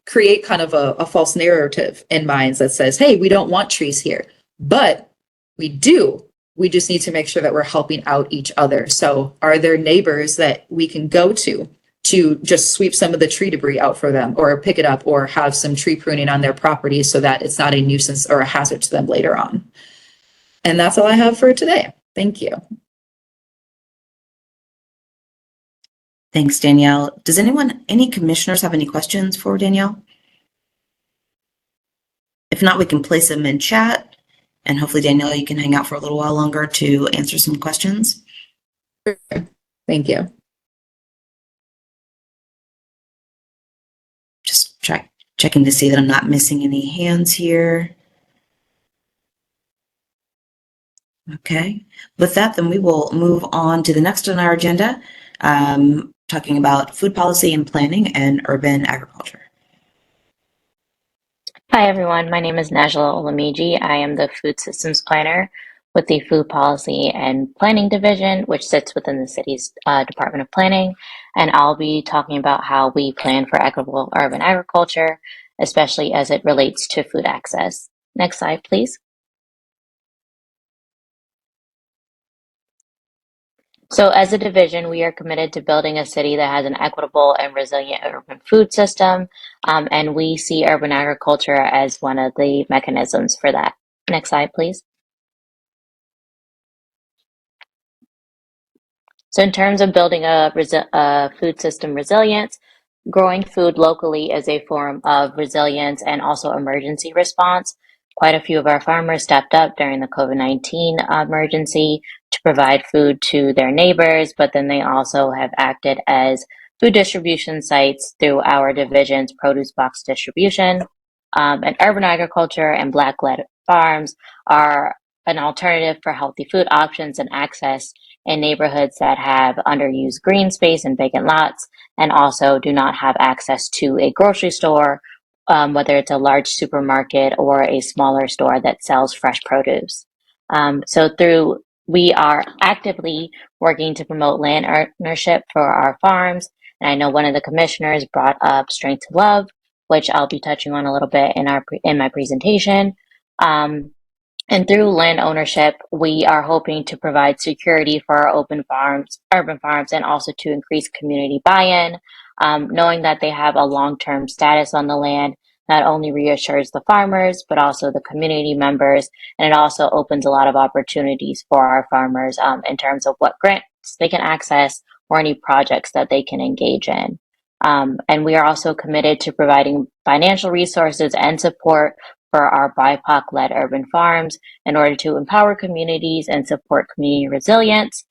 Speaker 12: create kind of a false narrative in minds that says, hey, we don't want trees here. But we do. We just need to make sure that we're helping out each other. So are there neighbors that we can go to to just sweep some of the tree debris out for them or pick it up or have some tree pruning on their property so that it's not a nuisance or a hazard to them later on. And that's all I have for today. Thank you.
Speaker 3: Thanks, Danielle. Does any commissioners have any questions for Danielle? If not, we can place them in chat, and hopefully, Danielle, you can hang out for a little while longer to answer some questions.
Speaker 12: Thank you.
Speaker 3: Just checking to see that I'm not missing any hands here. Okay. With that, then we will move on to the next on our agenda, talking about food policy and planning and urban agriculture.
Speaker 13: Hi, everyone. My name is Najla Olamiji. I am the Food Systems Planner with the Food Policy and Planning Division, which sits within the city's Department of Planning. And I'll be talking about how we plan for equitable urban agriculture, especially as it relates to food access. Next slide, please. So as a division, we are committed to building a city that has an equitable and resilient urban food system, and we see urban agriculture as one of the mechanisms for that. Next slide, please. So in terms of building a food system resilience, growing food locally is a form of resilience and also emergency response. Quite a few of our farmers stepped up during the COVID-19 emergency to provide food to their neighbors, but then they also have acted as food distribution sites through our division's produce box distribution. And urban agriculture and Black-led farms are an alternative for healthy food options and access in neighborhoods that have underused green space and vacant lots, and also do not have access to a grocery store, whether it's a large supermarket or a smaller store that sells fresh produce. We are actively working to promote land ownership for our farms. And I know one of the commissioners brought up Strength to Love, which I'll be touching on a little bit in my presentation. And through land ownership, we are hoping to provide security for our urban farms, and also to increase community buy-in. Knowing that they have a long-term status on the land not only reassures the farmers, but also the community members, and it also opens a lot of opportunities for our farmers in terms of what grants they can access or any projects that they can engage in. And we are also committed to providing financial resources and support for our BIPOC-led urban farms in order to empower communities and support community resilience.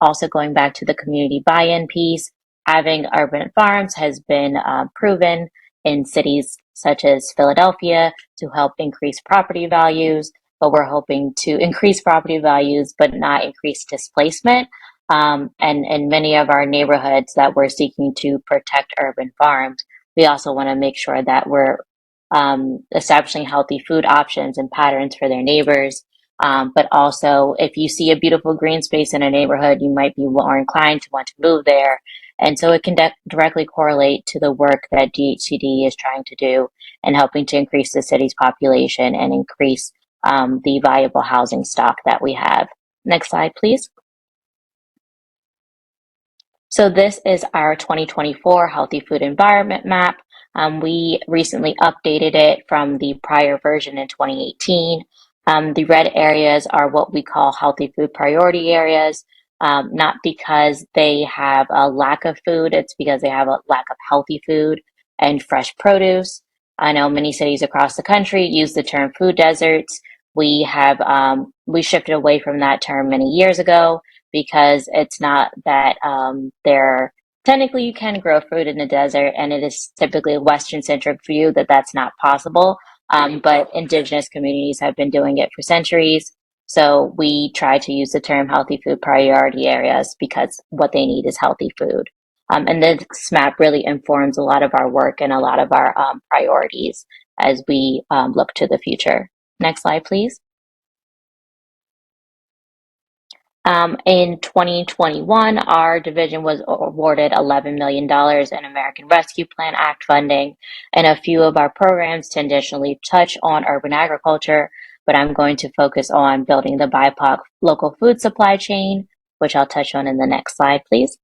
Speaker 13: Also going back to the community buy-in piece, having urban farms has been proven in cities such as Philadelphia to help increase property values, but we're hoping to increase property values but not increase displacement. And in many of our neighborhoods that we're seeking to protect urban farms, we also want to make sure that we're establishing healthy food options and patterns for their neighbors. But also, if you see a beautiful green space in a neighborhood, you might be more inclined to want to move there. And so it can directly correlate to the work that DHCD is trying to do in helping to increase the city's population and increase the viable housing stock that we have. Next slide, please. So this is our 2024 Healthy Food Environment Map. We recently updated it from the prior version in 2018. The red areas are what we call healthy food priority areas, not because they have a lack of food, it's because they have a lack of healthy food and fresh produce. I know many cities across the country use the term food deserts. We shifted away from that term many years ago because it's not that technically you can grow fruit in the desert, and it is typically a Western-centric view that that's not possible. But indigenous communities have been doing it for centuries. So we try to use the term healthy food priority areas because what they need is healthy food. And this map really informs a lot of our work and a lot of our priorities as we look to the future. Next slide, please. In 2021, our division was awarded $11 million in American Rescue Plan Act funding, and a few of our programs to additionally touch on urban agriculture, but I'm going to focus on building the BIPOC local food supply chain, which I'll touch on in the next slide, please.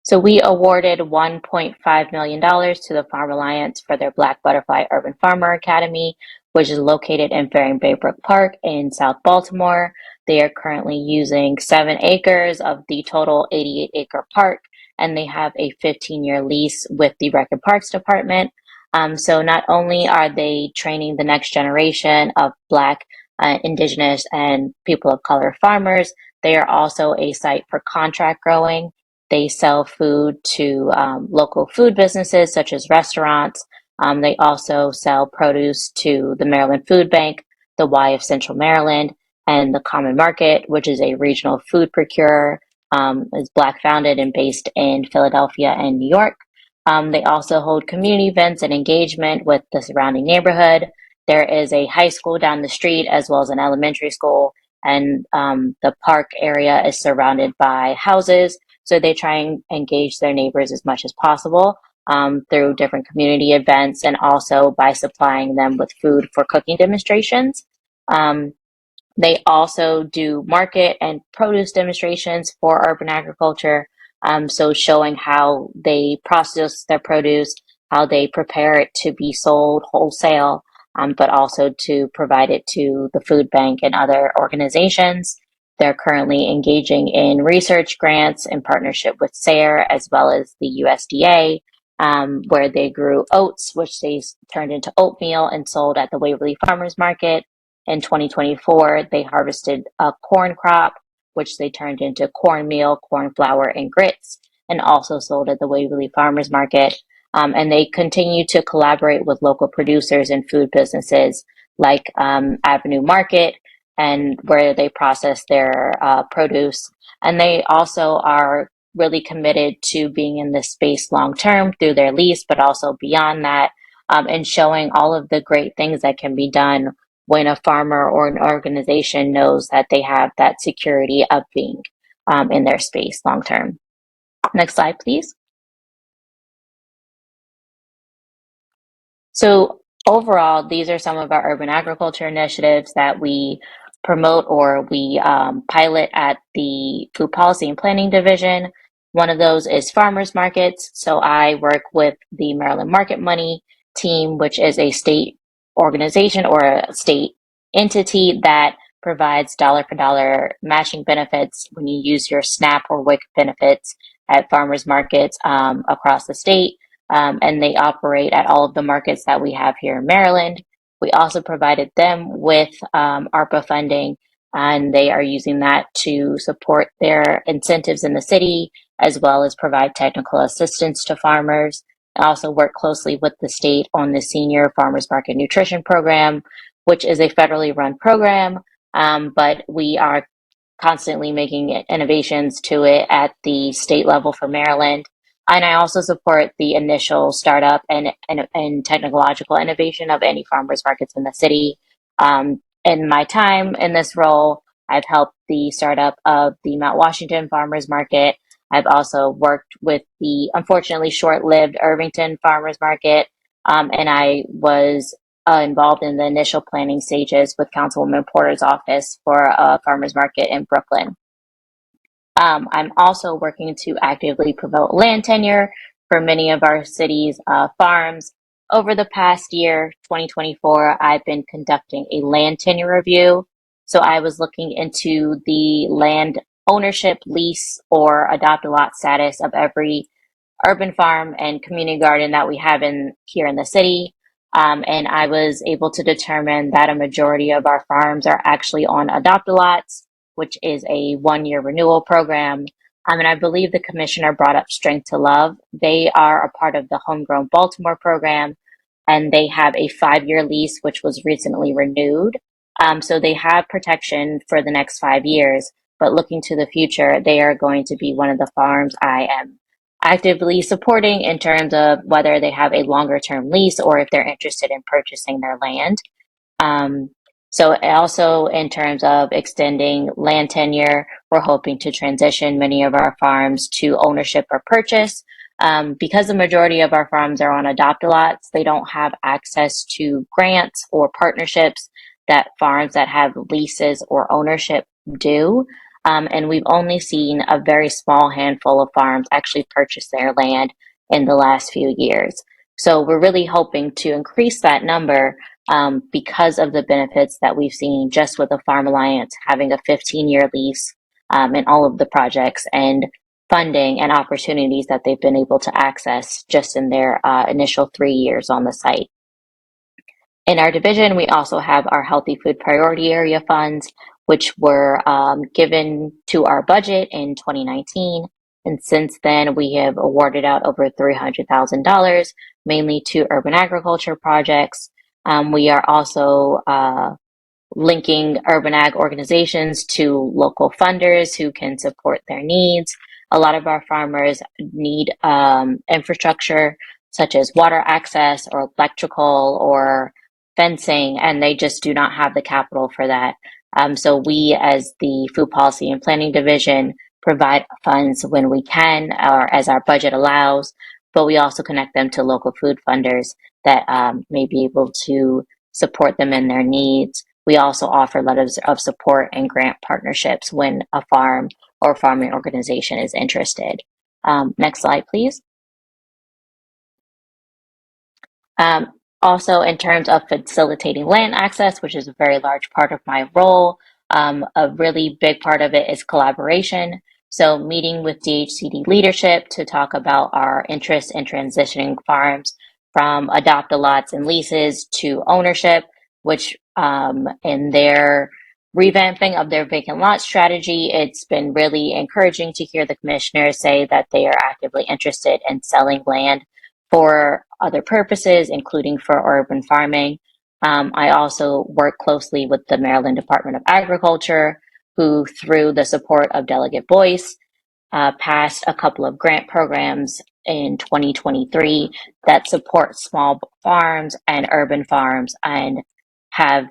Speaker 13: So we awarded $1.5 million to the Farm Alliance for their Black Butterfly Urban Farmer Academy, which is located in Faring Baybrook Park in South Baltimore. They are currently using 7 acres of the total 88-acre park, and they have a 15-year lease with the Rec and Parks Department. So not only are they training the next generation of Black, Indigenous, and people of color farmers, they are also a site for contract growing. They sell food to local food businesses such as restaurants. They also sell produce to the Maryland Food Bank, the Y of Central Maryland, and the Common Market, which is a regional food procurer, is Black founded and based in Philadelphia and New York. They also hold community events and engagement with the surrounding neighborhood. There is a high school down the street as well as an elementary school, and the park area is surrounded by houses. So they try and engage their neighbors as much as possible through different community events and also by supplying them with food for cooking demonstrations. They also do market and produce demonstrations for urban agriculture. So showing how they process their produce, how they prepare it to be sold wholesale, but also to provide it to the food bank and other organizations. They're currently engaging in research grants in partnership with SARE as well as the USDA, where they grew oats, which they turned into oatmeal and sold at the Waverly Farmers Market. In 2024, they harvested a corn crop, which they turned into cornmeal, corn flour, and grits, and also sold at the Waverly Farmers Market. And they continue to collaborate with local producers and food businesses like Avenue Market, and where they process their produce. And they also are really committed to being in this space long term through their lease, but also beyond that, and showing all of the great things that can be done when a farmer or an organization knows that they have that security of being in their space long term. Next slide, please. So overall, these are some of our urban agriculture initiatives that we promote or we pilot at the Food Policy and Planning Division. One of those is farmers markets. So I work with the Maryland Market Money team, which is a state organization or a state entity that provides dollar for dollar matching benefits when you use your SNAP or WIC benefits at farmers markets across the state. And they operate at all of the markets that we have here in Maryland. We also provided them with ARPA funding, and they are using that to support their incentives in the city, as well as provide technical assistance to farmers. I also work closely with the state on the Senior Farmers Market Nutrition Program, which is a federally run program, but we are constantly making innovations to it at the state level for Maryland. And I also support the initial startup and technological innovation of any farmers markets in the city. In my time in this role, I've helped the startup of the Mount Washington Farmers Market. I've also worked with the unfortunately short-lived Irvington Farmers Market, and I was involved in the initial planning stages with Councilwoman Porter's office for a farmers market in Brooklyn. I'm also working to actively promote land tenure for many of our city's farms. Over the past year, 2024, I've been conducting a land tenure review. So I was looking into the land ownership, lease, or adopt a lot status of every urban farm and community garden that we have here in the city. And I was able to determine that a majority of our farms are actually on adopt-a-lots, which is a 1-year renewal program. And I believe the commissioner brought up Strength to Love. They are a part of the Homegrown Baltimore program, and they have a 5-year lease, which was recently renewed. So they have protection for the next 5 years, but looking to the future, they are going to be one of the farms I am actively supporting in terms of whether they have a longer term lease or if they're interested in purchasing their land. So also in terms of extending land tenure, we're hoping to transition many of our farms to ownership or purchase. Because the majority of our farms are on adopt-a-lots, they don't have access to grants or partnerships that farms that have leases or ownership do. And we've only seen a very small handful of farms actually purchase their land in the last few years. So we're really hoping to increase that number because of the benefits that we've seen just with the Farm Alliance having a 15-year lease in all of the projects and funding and opportunities that they've been able to access just in their initial 3 years on the site. In our division, we also have our Healthy Food Priority Area funds, which were given to our budget in 2019. And since then, we have awarded out over $300,000, mainly to urban agriculture projects. We are also linking urban ag organizations to local funders who can support their needs. A lot of our farmers need infrastructure such as water access or electrical or fencing, and they just do not have the capital for that. So we, as the Food Policy and Planning Division, provide funds when we can or as our budget allows, but we also connect them to local food funders that may be able to support them in their needs. We also offer letters of support and grant partnerships when a farm or farming organization is interested. Next slide, please. Also, in terms of facilitating land access, which is a very large part of my role, a really big part of it is collaboration. So meeting with DHCD leadership to talk about our interest in transitioning farms from adopt-a-lots and leases to ownership, which in their revamping of their vacant lot strategy, it's been really encouraging to hear the commissioners say that they are actively interested in selling land for other purposes, including for urban farming. I also work closely with the Maryland Department of Agriculture, who, through the support of Delegate Boyce, passed a couple of grant programs in 2023 that support small farms and urban farms, and have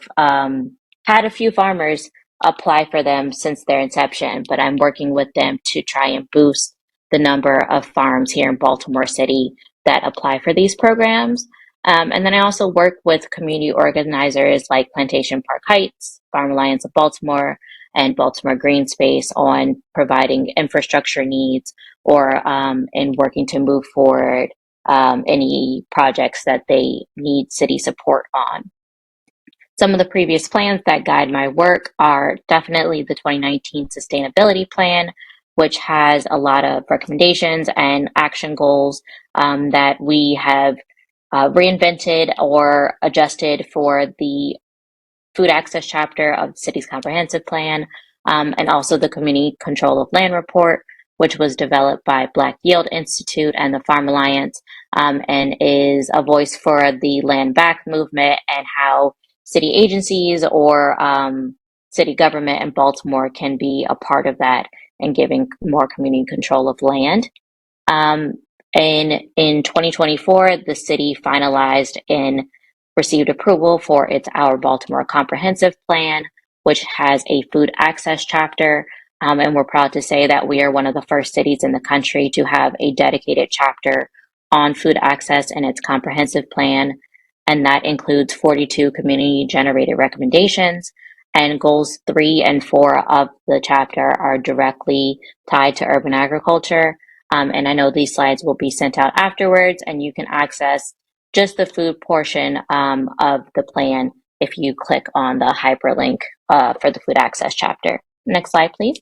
Speaker 13: had a few farmers apply for them since their inception, but I'm working with them to try and boost the number of farms here in Baltimore City that apply for these programs. And then I also work with community organizers like Plantation Park Heights, Farm Alliance of Baltimore, and Baltimore Green Space on providing infrastructure needs or in working to move forward any projects that they need city support on. Some of the previous plans that guide my work are definitely the 2019 Sustainability Plan, which has a lot of recommendations and action goals that we have reinvented or adjusted for the food access chapter of the city's comprehensive plan, and also the Community Control of Land report, which was developed by Black Yield Institute and the Farm Alliance, and is a voice for the land back movement and how city agencies or city government in Baltimore can be a part of that and giving more community control of land. In 2024, the city finalized and received approval for its Our Baltimore Comprehensive Plan, which has a food access chapter. And we're proud to say that we are one of the first cities in the country to have a dedicated chapter on food access in its comprehensive plan. And that includes 42 community generated recommendations. And goals 3 and 4 of the chapter are directly tied to urban agriculture. And I know these slides will be sent out afterwards, and you can access just the food portion of the plan if you click on the hyperlink for the food access chapter. Next slide, please.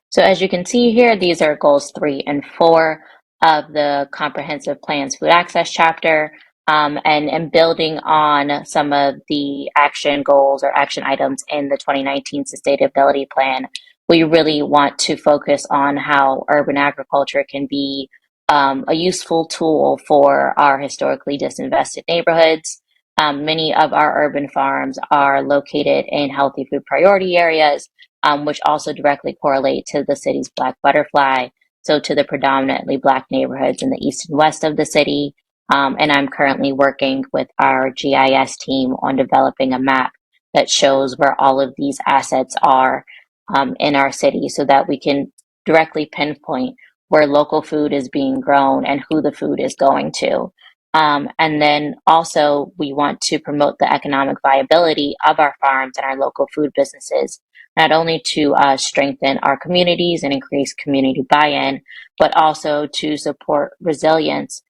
Speaker 13: So as you can see here, these are goals 3 and 4 of the comprehensive plan's food access chapter, and building on some of the action goals or action items in the 2019 sustainability plan. We really want to focus on how urban agriculture can be a useful tool for our historically disinvested neighborhoods. Many of our urban farms are located in healthy food priority areas, which also directly correlate to the city's Black butterfly, so to the predominantly Black neighborhoods in the east and west of the city. And I'm currently working with our GIS team on developing a map that shows where all of these assets are in our city so that we can directly pinpoint where local food is being grown and who the food is going to. And then also we want to promote the economic viability of our farms and our local food businesses. not only to strengthen our communities and increase community buy-in, but also to support resilience,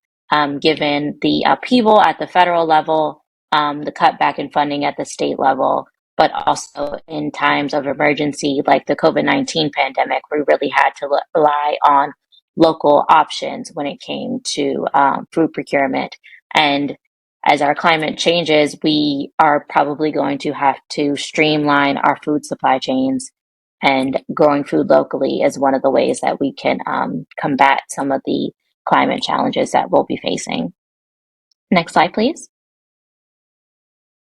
Speaker 13: given the upheaval at the federal level, the cutback in funding at the state level, but also in times of emergency like the COVID-19 pandemic, we really had to rely on local options when it came to food procurement. And as our climate changes, we are probably going to have to streamline our food supply chains, and growing food locally is one of the ways that we can combat some of the climate challenges that we'll be facing. Next slide, please.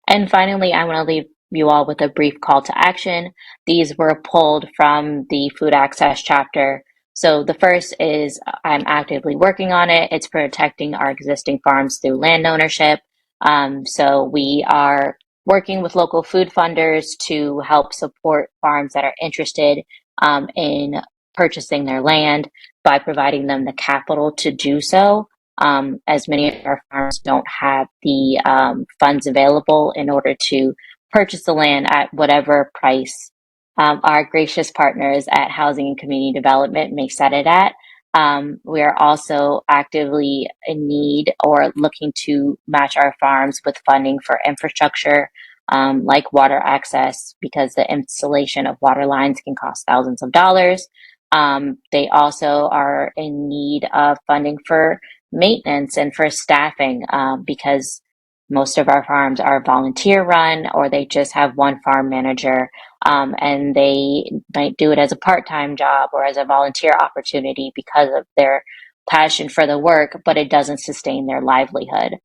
Speaker 13: And finally, I want to leave you all with a brief call to action. These were pulled from the food access chapter. So the first is I'm actively working on it. It's protecting our existing farms through land ownership. So we are working with local food funders to help support farms that are interested in purchasing their land by providing them the capital to do so. As many of our farms don't have the funds available in order to purchase the land at whatever price our gracious partners at Housing and Community Development may set it at. We are also actively in need or looking to match our farms with funding for infrastructure like water access, because the installation of water lines can cost thousands of dollars. They also are in need of funding for maintenance and for staffing, because most of our farms are volunteer run, or they just have one farm manager, and they might do it as a part-time job or as a volunteer opportunity because of their passion for the work, but it doesn't sustain their livelihood.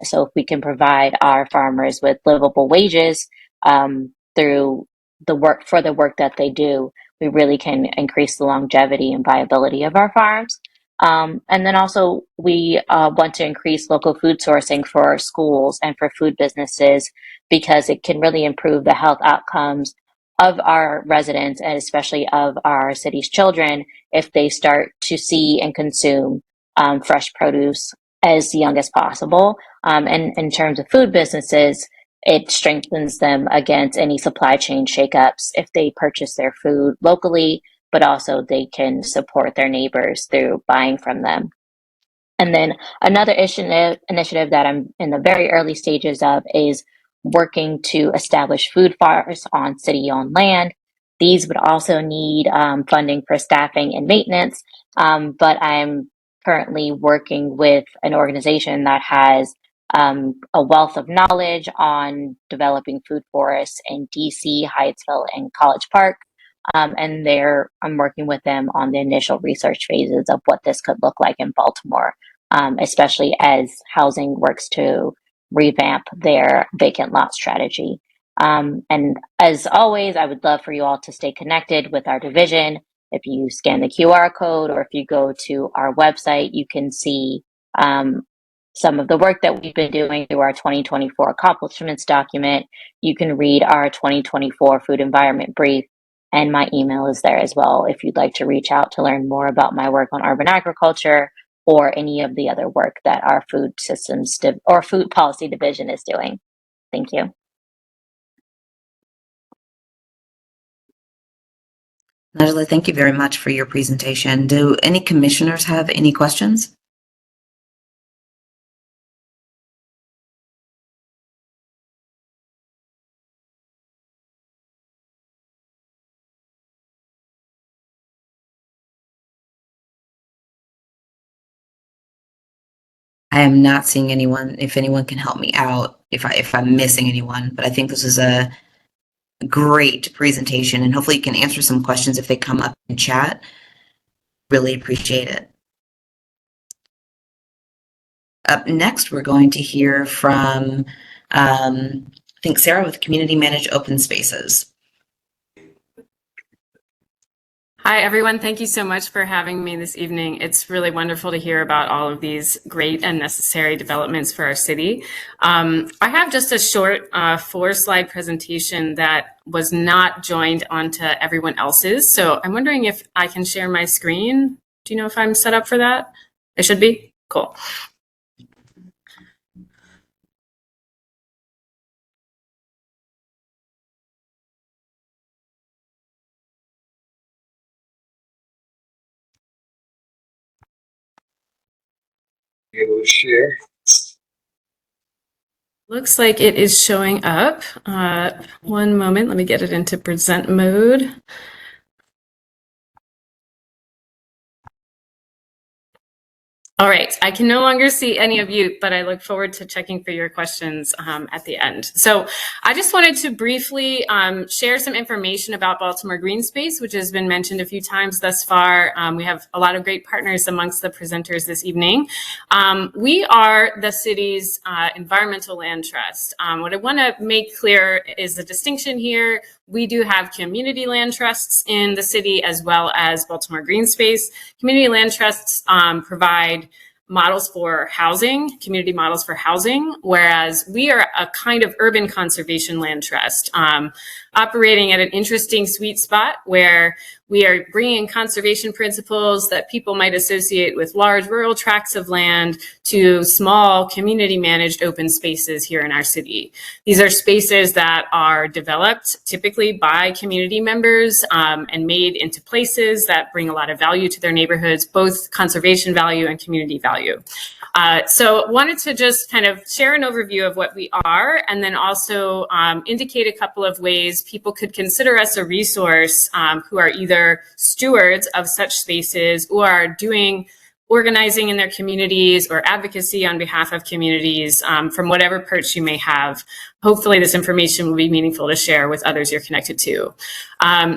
Speaker 13: So if we can provide our farmers with livable wages through the work that they do, we really can increase the longevity and viability of our farms. And then also we want to increase local food sourcing for schools and for food businesses, because it can really improve the health outcomes of our residents and especially of our city's children if they start to see and consume fresh produce as young as possible. And in terms of food businesses, it strengthens them against any supply chain shakeups if they purchase their food locally, but also they can support their neighbors through buying from them. And then another initiative that I'm in the very early stages of is working to establish food farms on city-owned land. These would also need funding for staffing and maintenance, but I'm currently working with an organization that has a wealth of knowledge on developing food forests in DC, Hyattsville, and College Park. And I'm working with them on the initial research phases of what this could look like in Baltimore, especially as housing works to revamp their vacant lot strategy. And as always, I would love for you all to stay connected with our division. If you scan the QR code or if you go to our website, you can see some of the work that we've been doing through our 2024 accomplishments document. You can read our 2024 food environment brief, and my email is there as well if you'd like to reach out to learn more about my work on urban agriculture or any of the other work that our food systems or food policy division is doing. Thank you.
Speaker 3: Angela, thank you very much for your presentation. Do any commissioners have any questions? I am not seeing anyone. If anyone can help me out, if I'm missing anyone, but I think this is a great presentation, and hopefully you can answer some questions if they come up in chat. Really appreciate it. Up next, we're going to hear from, I think, Sarah with Community Managed Open Spaces.
Speaker 14: Hi, everyone. Thank you so much for having me this evening. It's really wonderful to hear about all of these great and necessary developments for our city. I have just a short 4-slide presentation that was not joined onto everyone else's. So I'm wondering if I can share my screen. Do you know if I'm set up for that? I should be? Cool.
Speaker 1: Able to share.
Speaker 14: Looks like it is showing up. One moment, let me get it into present mode. All right, I can no longer see any of you, but I look forward to checking for your questions at the end. So I just wanted to briefly share some information about Baltimore Green Space, which has been mentioned a few times thus far. We have a lot of great partners amongst the presenters this evening. We are the city's environmental land trust. What I want to make clear is the distinction here. We do have community land trusts in the city as well as Baltimore Green Space. Community land trusts provide models for housing, community models for housing, whereas we are a kind of urban conservation land trust, operating at an interesting sweet spot where we are bringing conservation principles that people might associate with large rural tracts of land to small community managed open spaces here in our city. These are spaces that are developed typically by community members and made into places that bring a lot of value to their neighborhoods, both conservation value and community value. So wanted to just kind of share an overview of what we are, and then also indicate a couple of ways people could consider us a resource who are either stewards of such spaces or are doing organizing in their communities or advocacy on behalf of communities from whatever perch you may have. Hopefully this information will be meaningful to share with others you're connected to.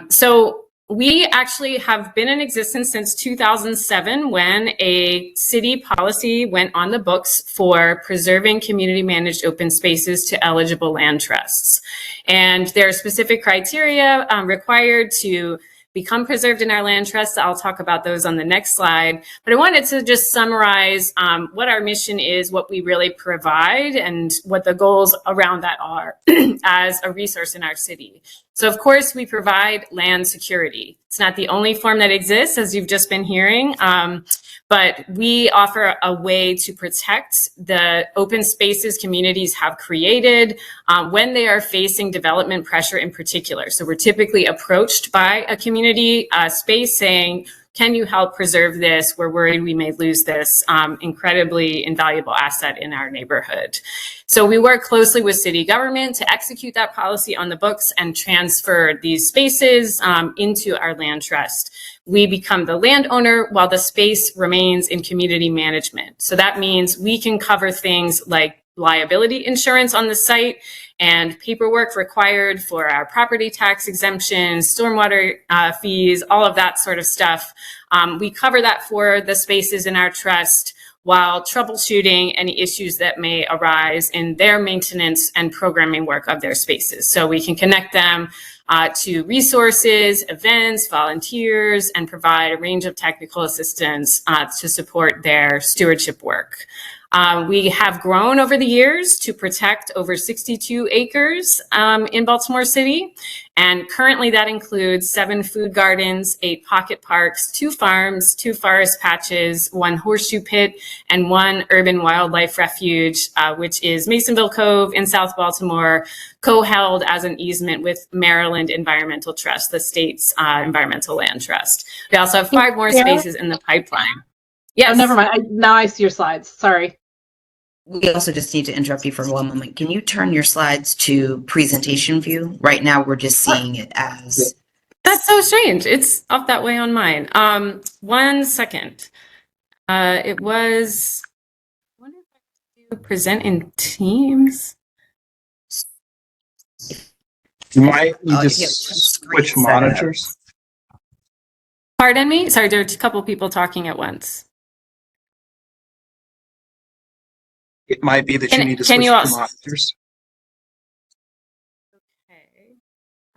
Speaker 14: So we actually have been in existence since 2007 when a city policy went on the books for preserving community managed open spaces to eligible land trusts. And there are specific criteria required to become preserved in our land trusts. I'll talk about those on the next slide. But I wanted to just summarize what our mission is, what we really provide, and what the goals around that are as a resource in our city. So of course, we provide land security. It's not the only form that exists, as you've just been hearing, but we offer a way to protect the open spaces communities have created when they are facing development pressure in particular. So we're typically approached by a community space saying, can you help preserve this? We're worried we may lose this incredibly invaluable asset in our neighborhood. So we work closely with city government to execute that policy on the books and transfer these spaces into our land trust. We become the landowner while the space remains in community management. So that means we can cover things like liability insurance on the site and paperwork required for our property tax exemptions, stormwater fees, all of that sort of stuff. We cover that for the spaces in our trust while troubleshooting any issues that may arise in their maintenance and programming work of their spaces. So we can connect them to resources, events, volunteers, and provide a range of technical assistance to support their stewardship work. We have grown over the years to protect over 62 acres in Baltimore City. And currently that includes 7 food gardens, 8 pocket parks, 2 farms, 2 forest patches, 1 horseshoe pit, and 1 urban wildlife refuge, which is Masonville Cove in South Baltimore, co-held as an easement with Maryland Environmental Trust, the state's environmental land trust. We also have 5 more spaces in the pipeline. Yes.
Speaker 5: Oh, never mind. Now I see your slides. Sorry.
Speaker 3: We also just need to interrupt you for one moment. Can you turn your slides to presentation view? Right now, we're just seeing it as.
Speaker 14: That's so strange. It's off that way on mine. 1 second. It was, I wonder if I could present in Teams.
Speaker 1: You might need to switch monitors.
Speaker 14: Pardon me? Sorry, there are a couple people talking at once.
Speaker 1: It might be that you need to switch to monitors.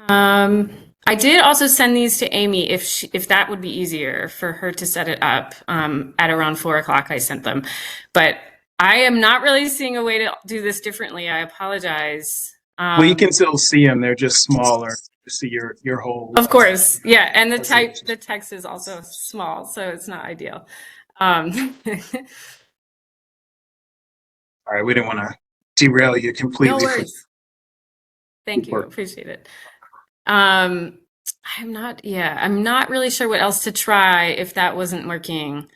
Speaker 14: I did also send these to Amy if that would be easier for her to set it up. At around 4 o'clock, I sent them, but I am not really seeing a way to do this differently. I apologize.
Speaker 1: Well, you can still see them; they're just smaller to see your whole.
Speaker 14: Of course, yeah, and the text is also small, so it's not ideal.
Speaker 1: All right, we didn't want to derail you completely.
Speaker 14: No worries. Thank you. Appreciate it. I'm not really sure what else to try if that wasn't working.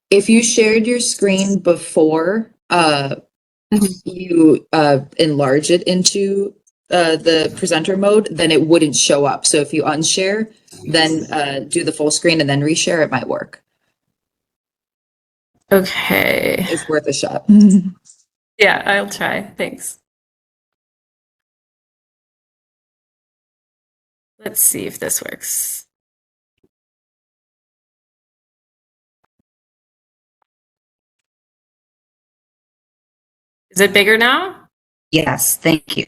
Speaker 12: If you shared your screen before you enlarge it into the presenter mode, then it wouldn't show up. So if you unshare, then do the full screen and then reshare, it might work.
Speaker 14: Okay.
Speaker 12: It's worth a shot.
Speaker 14: Yeah, I'll try. Thanks. Let's see if this works. Is it bigger now?
Speaker 3: Yes, thank you.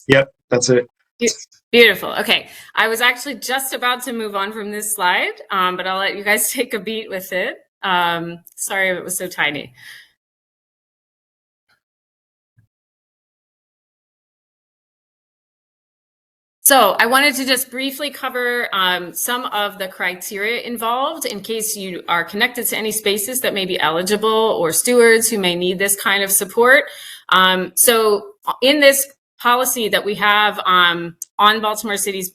Speaker 1: Yep, that's it.
Speaker 14: Beautiful. Okay. I was actually just about to move on from this slide, but I'll let you guys take a beat with it. Sorry if it was so tiny. So I wanted to just briefly cover some of the criteria involved in case you are connected to any spaces that may be eligible or stewards who may need this kind of support. So in this policy that we have on Baltimore City's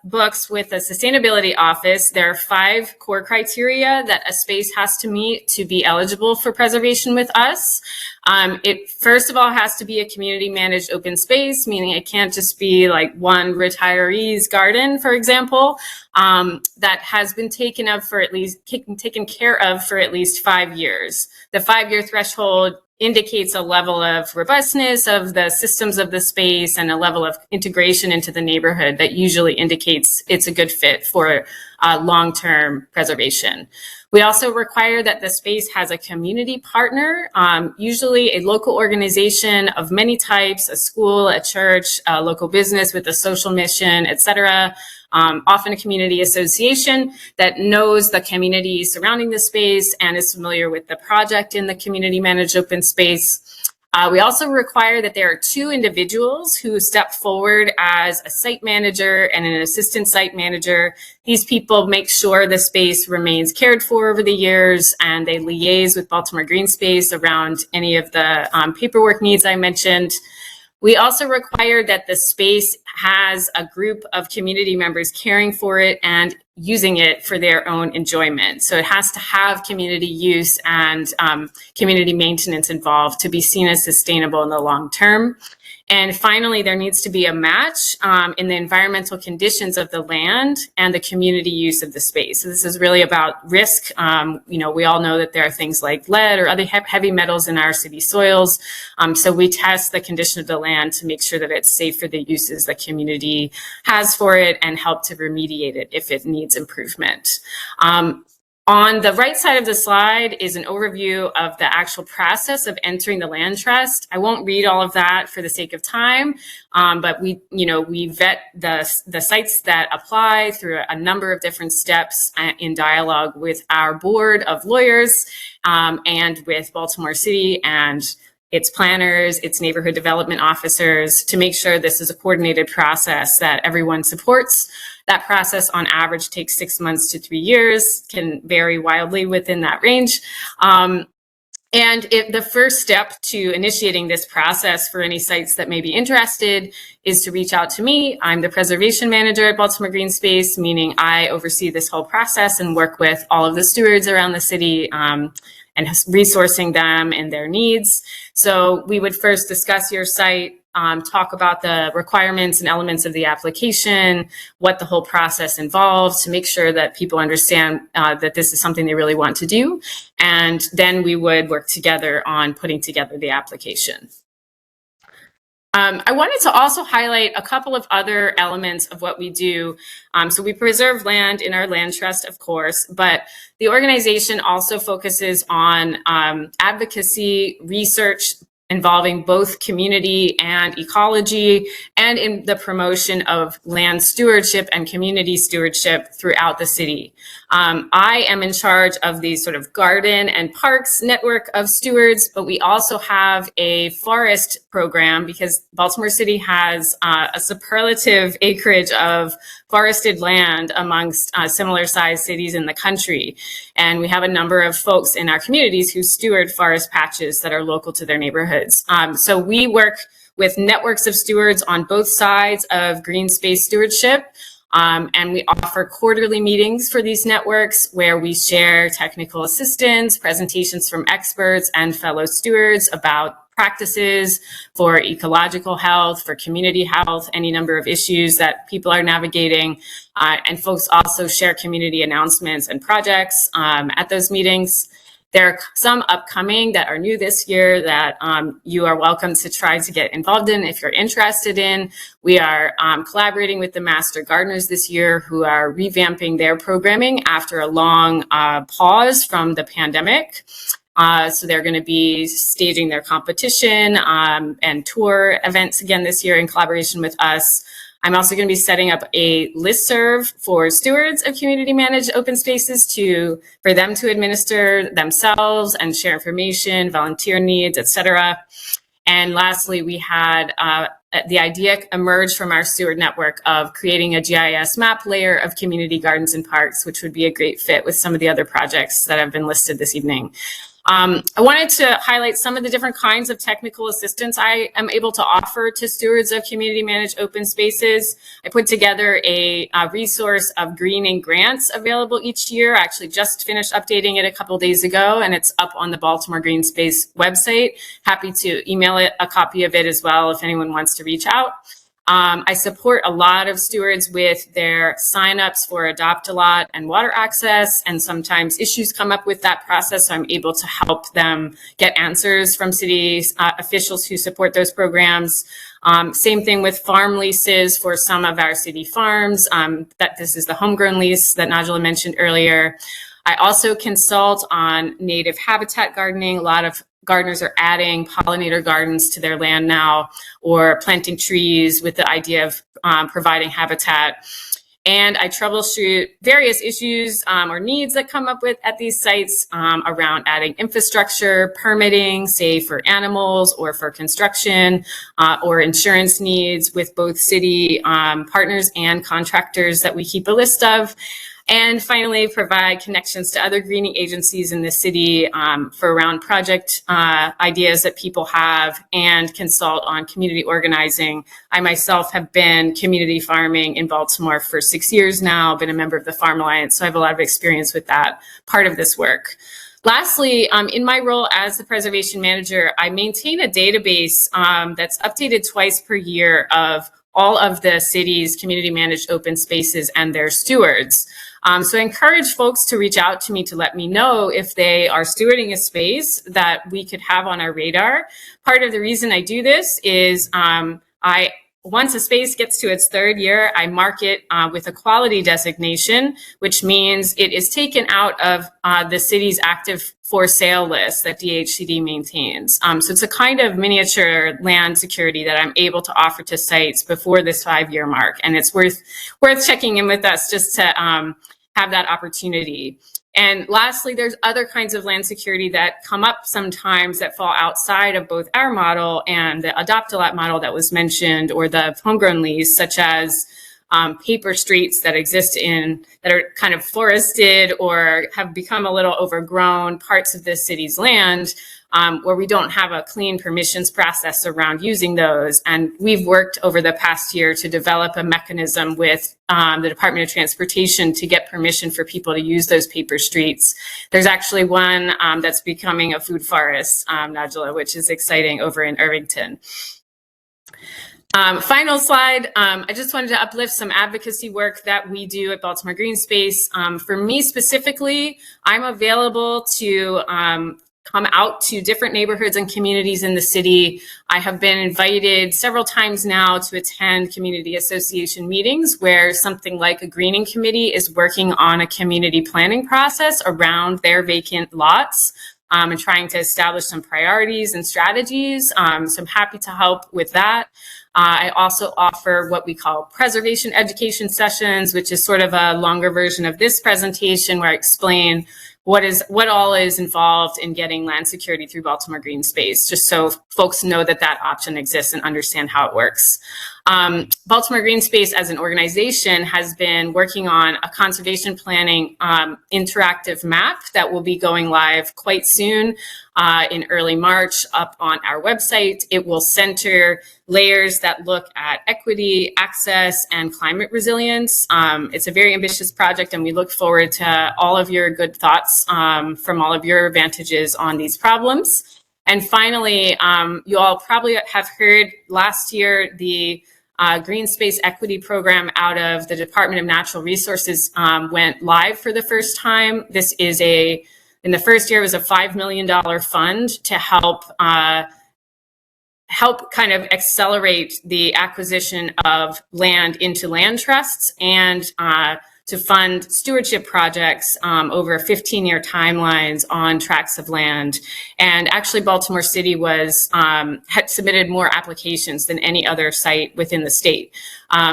Speaker 14: books with the Sustainability Office, there are 5 core criteria that a space has to meet to be eligible for preservation with us. It first of all has to be a community managed open space, meaning it can't just be like one retiree's garden, for example, that has been taken care of for at least 5 years. The 5-year threshold indicates a level of robustness of the systems of the space and a level of integration into the neighborhood that usually indicates it's a good fit for long-term preservation. We also require that the space has a community partner, usually a local organization of many types, a school, a church, a local business with a social mission, etc. Often a community association that knows the community surrounding the space and is familiar with the project in the community managed open space. We also require that there are 2 individuals who step forward as a site manager and an assistant site manager. These people make sure the space remains cared for over the years, and they liaise with Baltimore Green Space around any of the paperwork needs I mentioned. We also require that the space has a group of community members caring for it and using it for their own enjoyment. So it has to have community use and community maintenance involved to be seen as sustainable in the long term. And finally, there needs to be a match in the environmental conditions of the land and the community use of the space. So this is really about risk. We all know that there are things like lead or other heavy metals in our city soils. So we test the condition of the land to make sure that it's safe for the uses the community has for it and help to remediate it if it needs improvement. On the right side of the slide is an overview of the actual process of entering the land trust. I won't read all of that for the sake of time, but we vet the sites that apply through a number of different steps in dialogue with our board of lawyers and with Baltimore City and its planners, its neighborhood development officers to make sure this is a coordinated process that everyone supports. That process on average takes 6 months to 3 years, can vary wildly within that range. The first step to initiating this process for any sites that may be interested is to reach out to me. I'm the preservation manager at Baltimore Green Space, meaning I oversee this whole process and work with all of the stewards around the city and resourcing them and their needs. So we would first discuss your site, talk about the requirements and elements of the application, what the whole process involves to make sure that people understand that this is something they really want to do. And then we would work together on putting together the application. I wanted to also highlight a couple of other elements of what we do. So we preserve land in our land trust, of course, but the organization also focuses on advocacy, research, involving both community and ecology, and in the promotion of land stewardship and community stewardship throughout the city. I am in charge of the sort of garden and parks network of stewards, but we also have a forest program because Baltimore City has a superlative acreage of forested land amongst similar sized cities in the country. And we have a number of folks in our communities who steward forest patches that are local to their neighborhoods. So we work with networks of stewards on both sides of green space stewardship. And we offer quarterly meetings for these networks where we share technical assistance, presentations from experts and fellow stewards about practices for ecological health, for community health, any number of issues that people are navigating. And folks also share community announcements and projects at those meetings. There are some upcoming that are new this year that you are welcome to try to get involved in if you're interested in. We are collaborating with the Master Gardeners this year, who are revamping their programming after a long pause from the pandemic. So they're going to be staging their competition and tour events again this year in collaboration with us. I'm also going to be setting up a listserv for stewards of community managed open spaces for them to administer themselves and share information, volunteer needs, etc. And lastly, we had the idea emerged from our steward network of creating a GIS map layer of community gardens and parks, which would be a great fit with some of the other projects that have been listed this evening. I wanted to highlight some of the different kinds of technical assistance I am able to offer to stewards of community managed open spaces. I put together a resource of greening grants available each year. I actually just finished updating it a couple days ago, and it's up on the Baltimore Green Space website. Happy to email a copy of it as well if anyone wants to reach out. I support a lot of stewards with their signups for Adopt a Lot and water access, and sometimes issues come up with that process, so I'm able to help them get answers from city officials who support those programs. Same thing with farm leases for some of our city farms. That this is the homegrown lease that Najla mentioned earlier. I also consult on native habitat gardening. A lot of gardeners are adding pollinator gardens to their land now, or planting trees with the idea of providing habitat. And I troubleshoot various issues or needs that come up with at these sites around adding infrastructure, permitting, say for animals or for construction, or insurance needs with both city partners and contractors that we keep a list of. And finally, provide connections to other greening agencies in the city for around project ideas that people have, and consult on community organizing. I myself have been community farming in Baltimore for 6 years now, been a member of the Farm Alliance, so I have a lot of experience with that part of this work. Lastly, in my role as the preservation manager, I maintain a database that's updated twice per year of all of the city's community managed open spaces and their stewards. So I encourage folks to reach out to me to let me know if they are stewarding a space that we could have on our radar. Part of the reason I do this is once a space gets to its third year, I mark it with a quality designation, which means it is taken out of the city's active for sale list that DHCD maintains. So it's a kind of miniature land security that I'm able to offer to sites before this 5-year mark. And it's worth checking in with us just to have that opportunity. And lastly, there's other kinds of land security that come up sometimes that fall outside of both our model and the Adopt-a-Lot model that was mentioned, or the homegrown lease, such as paper streets that exist that are kind of forested or have become a little overgrown parts of the city's land, where we don't have a clean permissions process around using those. And we've worked over the past year to develop a mechanism with the Department of Transportation to get permission for people to use those paper streets. There's actually one that's becoming a food forest, Najla, which is exciting over in Irvington. Final slide. I just wanted to uplift some advocacy work that we do at Baltimore Green Space. For me specifically, I'm available to come out to different neighborhoods and communities in the city. I have been invited several times now to attend community association meetings where something like a greening committee is working on a community planning process around their vacant lots. And trying to establish some priorities and strategies. So I'm happy to help with that. I also offer what we call preservation education sessions, which is sort of a longer version of this presentation where I explain what all is involved in getting land security through Baltimore Green Space, just so folks know that that option exists and understand how it works. Baltimore Green Space as an organization has been working on a conservation planning interactive map that will be going live quite soon in early March up on our website. It will center layers that look at equity, access, and climate resilience. It's a very ambitious project, and we look forward to all of your good thoughts from all of your vantages on these problems. And finally, you all probably have heard last year the Green Space Equity Program out of the Department of Natural Resources went live for the first time. This is in the first year, it was a $5 million fund to help kind of accelerate the acquisition of land into land trusts and to fund stewardship projects over 15-year timelines on tracts of land. And actually, Baltimore City had submitted more applications than any other site within the state.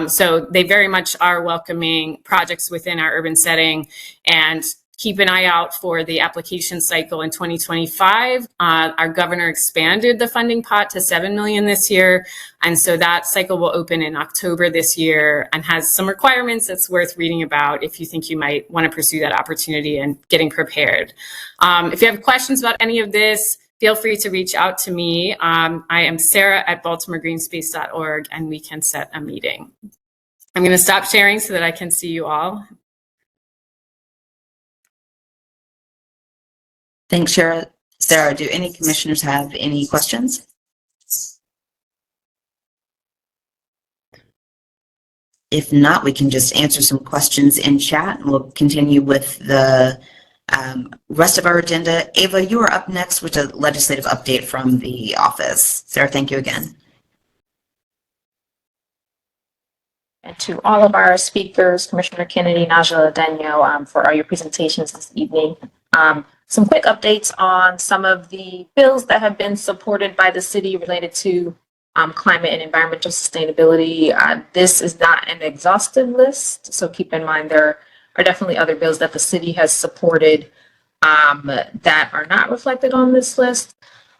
Speaker 14: So they very much are welcoming projects within our urban setting, and keep an eye out for the application cycle in 2025. Our governor expanded the funding pot to $7 million this year. And so that cycle will open in October this year and has some requirements that's worth reading about if you think you might want to pursue that opportunity and getting prepared. If you have questions about any of this, feel free to reach out to me. I am Sarah at baltimoregreenspace.org, and we can set a meeting. I'm going to stop sharing so that I can see you all.
Speaker 3: Thanks, Sarah. Sarah, do any commissioners have any questions? If not, we can just answer some questions in chat, and we'll continue with the rest of our agenda. Ava, you are up next with a legislative update from the office. Sarah, thank you again.
Speaker 2: And to all of our speakers, Commissioner Kennedy, Najla Daniel, for all your presentations this evening. Some quick updates on some of the bills that have been supported by the city related to climate and environmental sustainability. This is not an exhaustive list, so keep in mind there are definitely other bills that the city has supported that are not reflected on this list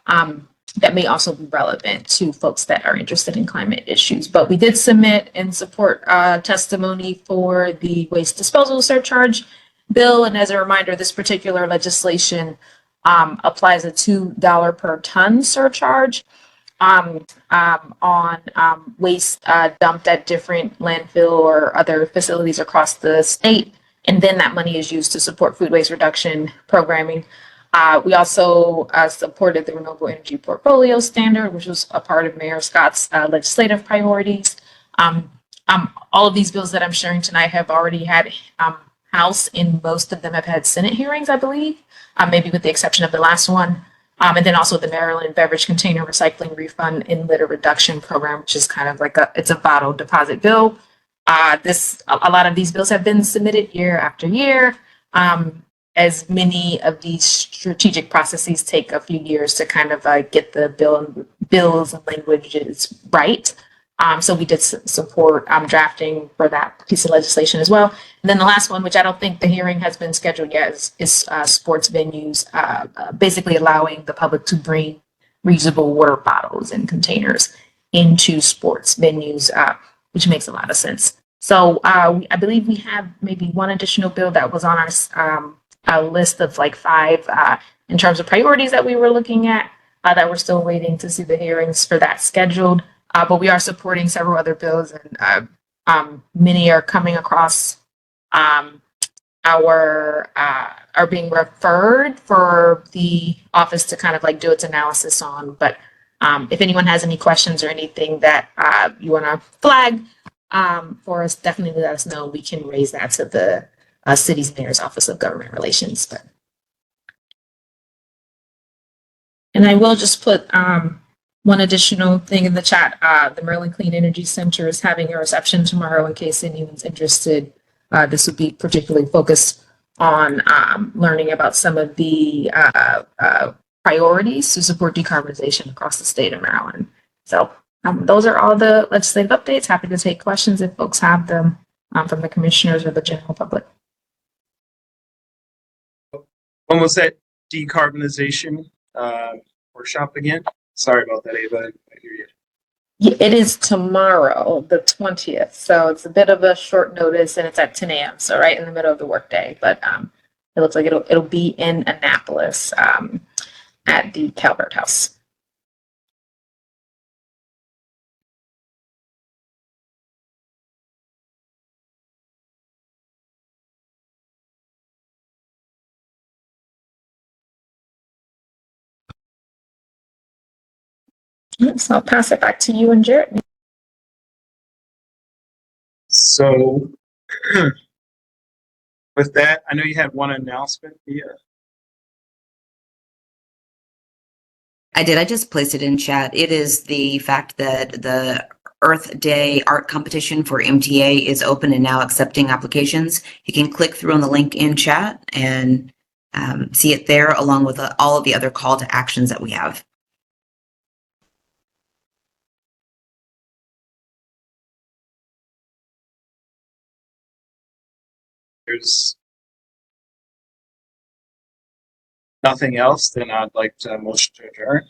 Speaker 2: that may also be relevant to folks that are interested in climate issues. But we did submit and support testimony for the waste disposal surcharge bill. And as a reminder, this particular legislation applies a $2 per ton surcharge on waste dumped at different landfill or other facilities across the state. And then that money is used to support food waste reduction programming. We also supported the Renewable Energy Portfolio Standard, which was a part of Mayor Scott's legislative priorities. All of these bills that I'm sharing tonight have already had House, and most of them have had Senate hearings, I believe, maybe with the exception of the last one. And then also the Maryland Beverage Container Recycling Refund and Litter Reduction Program, which is kind of like it's a bottle deposit bill. A lot of these bills have been submitted year after year, as many of these strategic processes take a few years to kind of get the bills and languages right. So we did support drafting for that piece of legislation as well. And then the last one, which I don't think the hearing has been scheduled yet, is sports venues, basically allowing the public to bring reusable water bottles and containers into sports venues, which makes a lot of sense. So I believe we have maybe one additional bill that was on our list of like 5 in terms of priorities that we were looking at that we're still waiting to see the hearings for that scheduled. But we are supporting several other bills, and many are coming across are being referred for the office to kind of like do its analysis on. But if anyone has any questions or anything that you want to flag for us, definitely let us know. We can raise that to the city's mayor's office of government relations. And I will just put one additional thing in the chat. The Maryland Clean Energy Center is having a reception tomorrow in case anyone's interested. This would be particularly focused on learning about some of the priorities to support decarbonization across the state of Maryland. So those are all the legislative updates. Happy to take questions if folks have them from the commissioners or the general public.
Speaker 1: almost at decarbonization workshop again. Sorry about that, Ava. I hear you.
Speaker 2: Yeah, it is tomorrow, the 20th. So it's a bit of a short notice and it's at 10 a.m. So right in the middle of the workday. But it looks like it'll be in Annapolis at the Calvert House. So I'll pass it back to you and Jared.
Speaker 1: So with that, I know you had one announcement. Yeah.
Speaker 3: I did. I just placed it in chat. It is the fact that the Earth Day art competition for MTA is open and now accepting applications. You can click through on the link in chat and see it there, along with all of the other call to actions that we have.
Speaker 1: There's nothing else, then I'd like to motion to adjourn.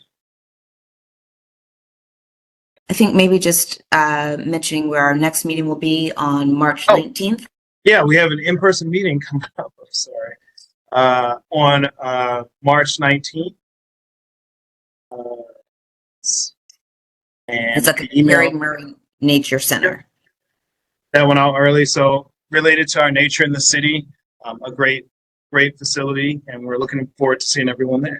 Speaker 3: I think maybe just mentioning where our next meeting will be on March 19th.
Speaker 1: Yeah, we have an in-person meeting coming up. I'm sorry. On March 19th. And
Speaker 3: It's at the
Speaker 1: email
Speaker 3: Perry Murray Nature Center.
Speaker 1: that went out early. So related to our nature in the city, a great facility, and we're looking forward to seeing everyone there.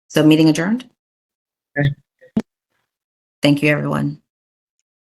Speaker 3: So meeting adjourned.
Speaker 1: Okay.
Speaker 3: Thank you, everyone.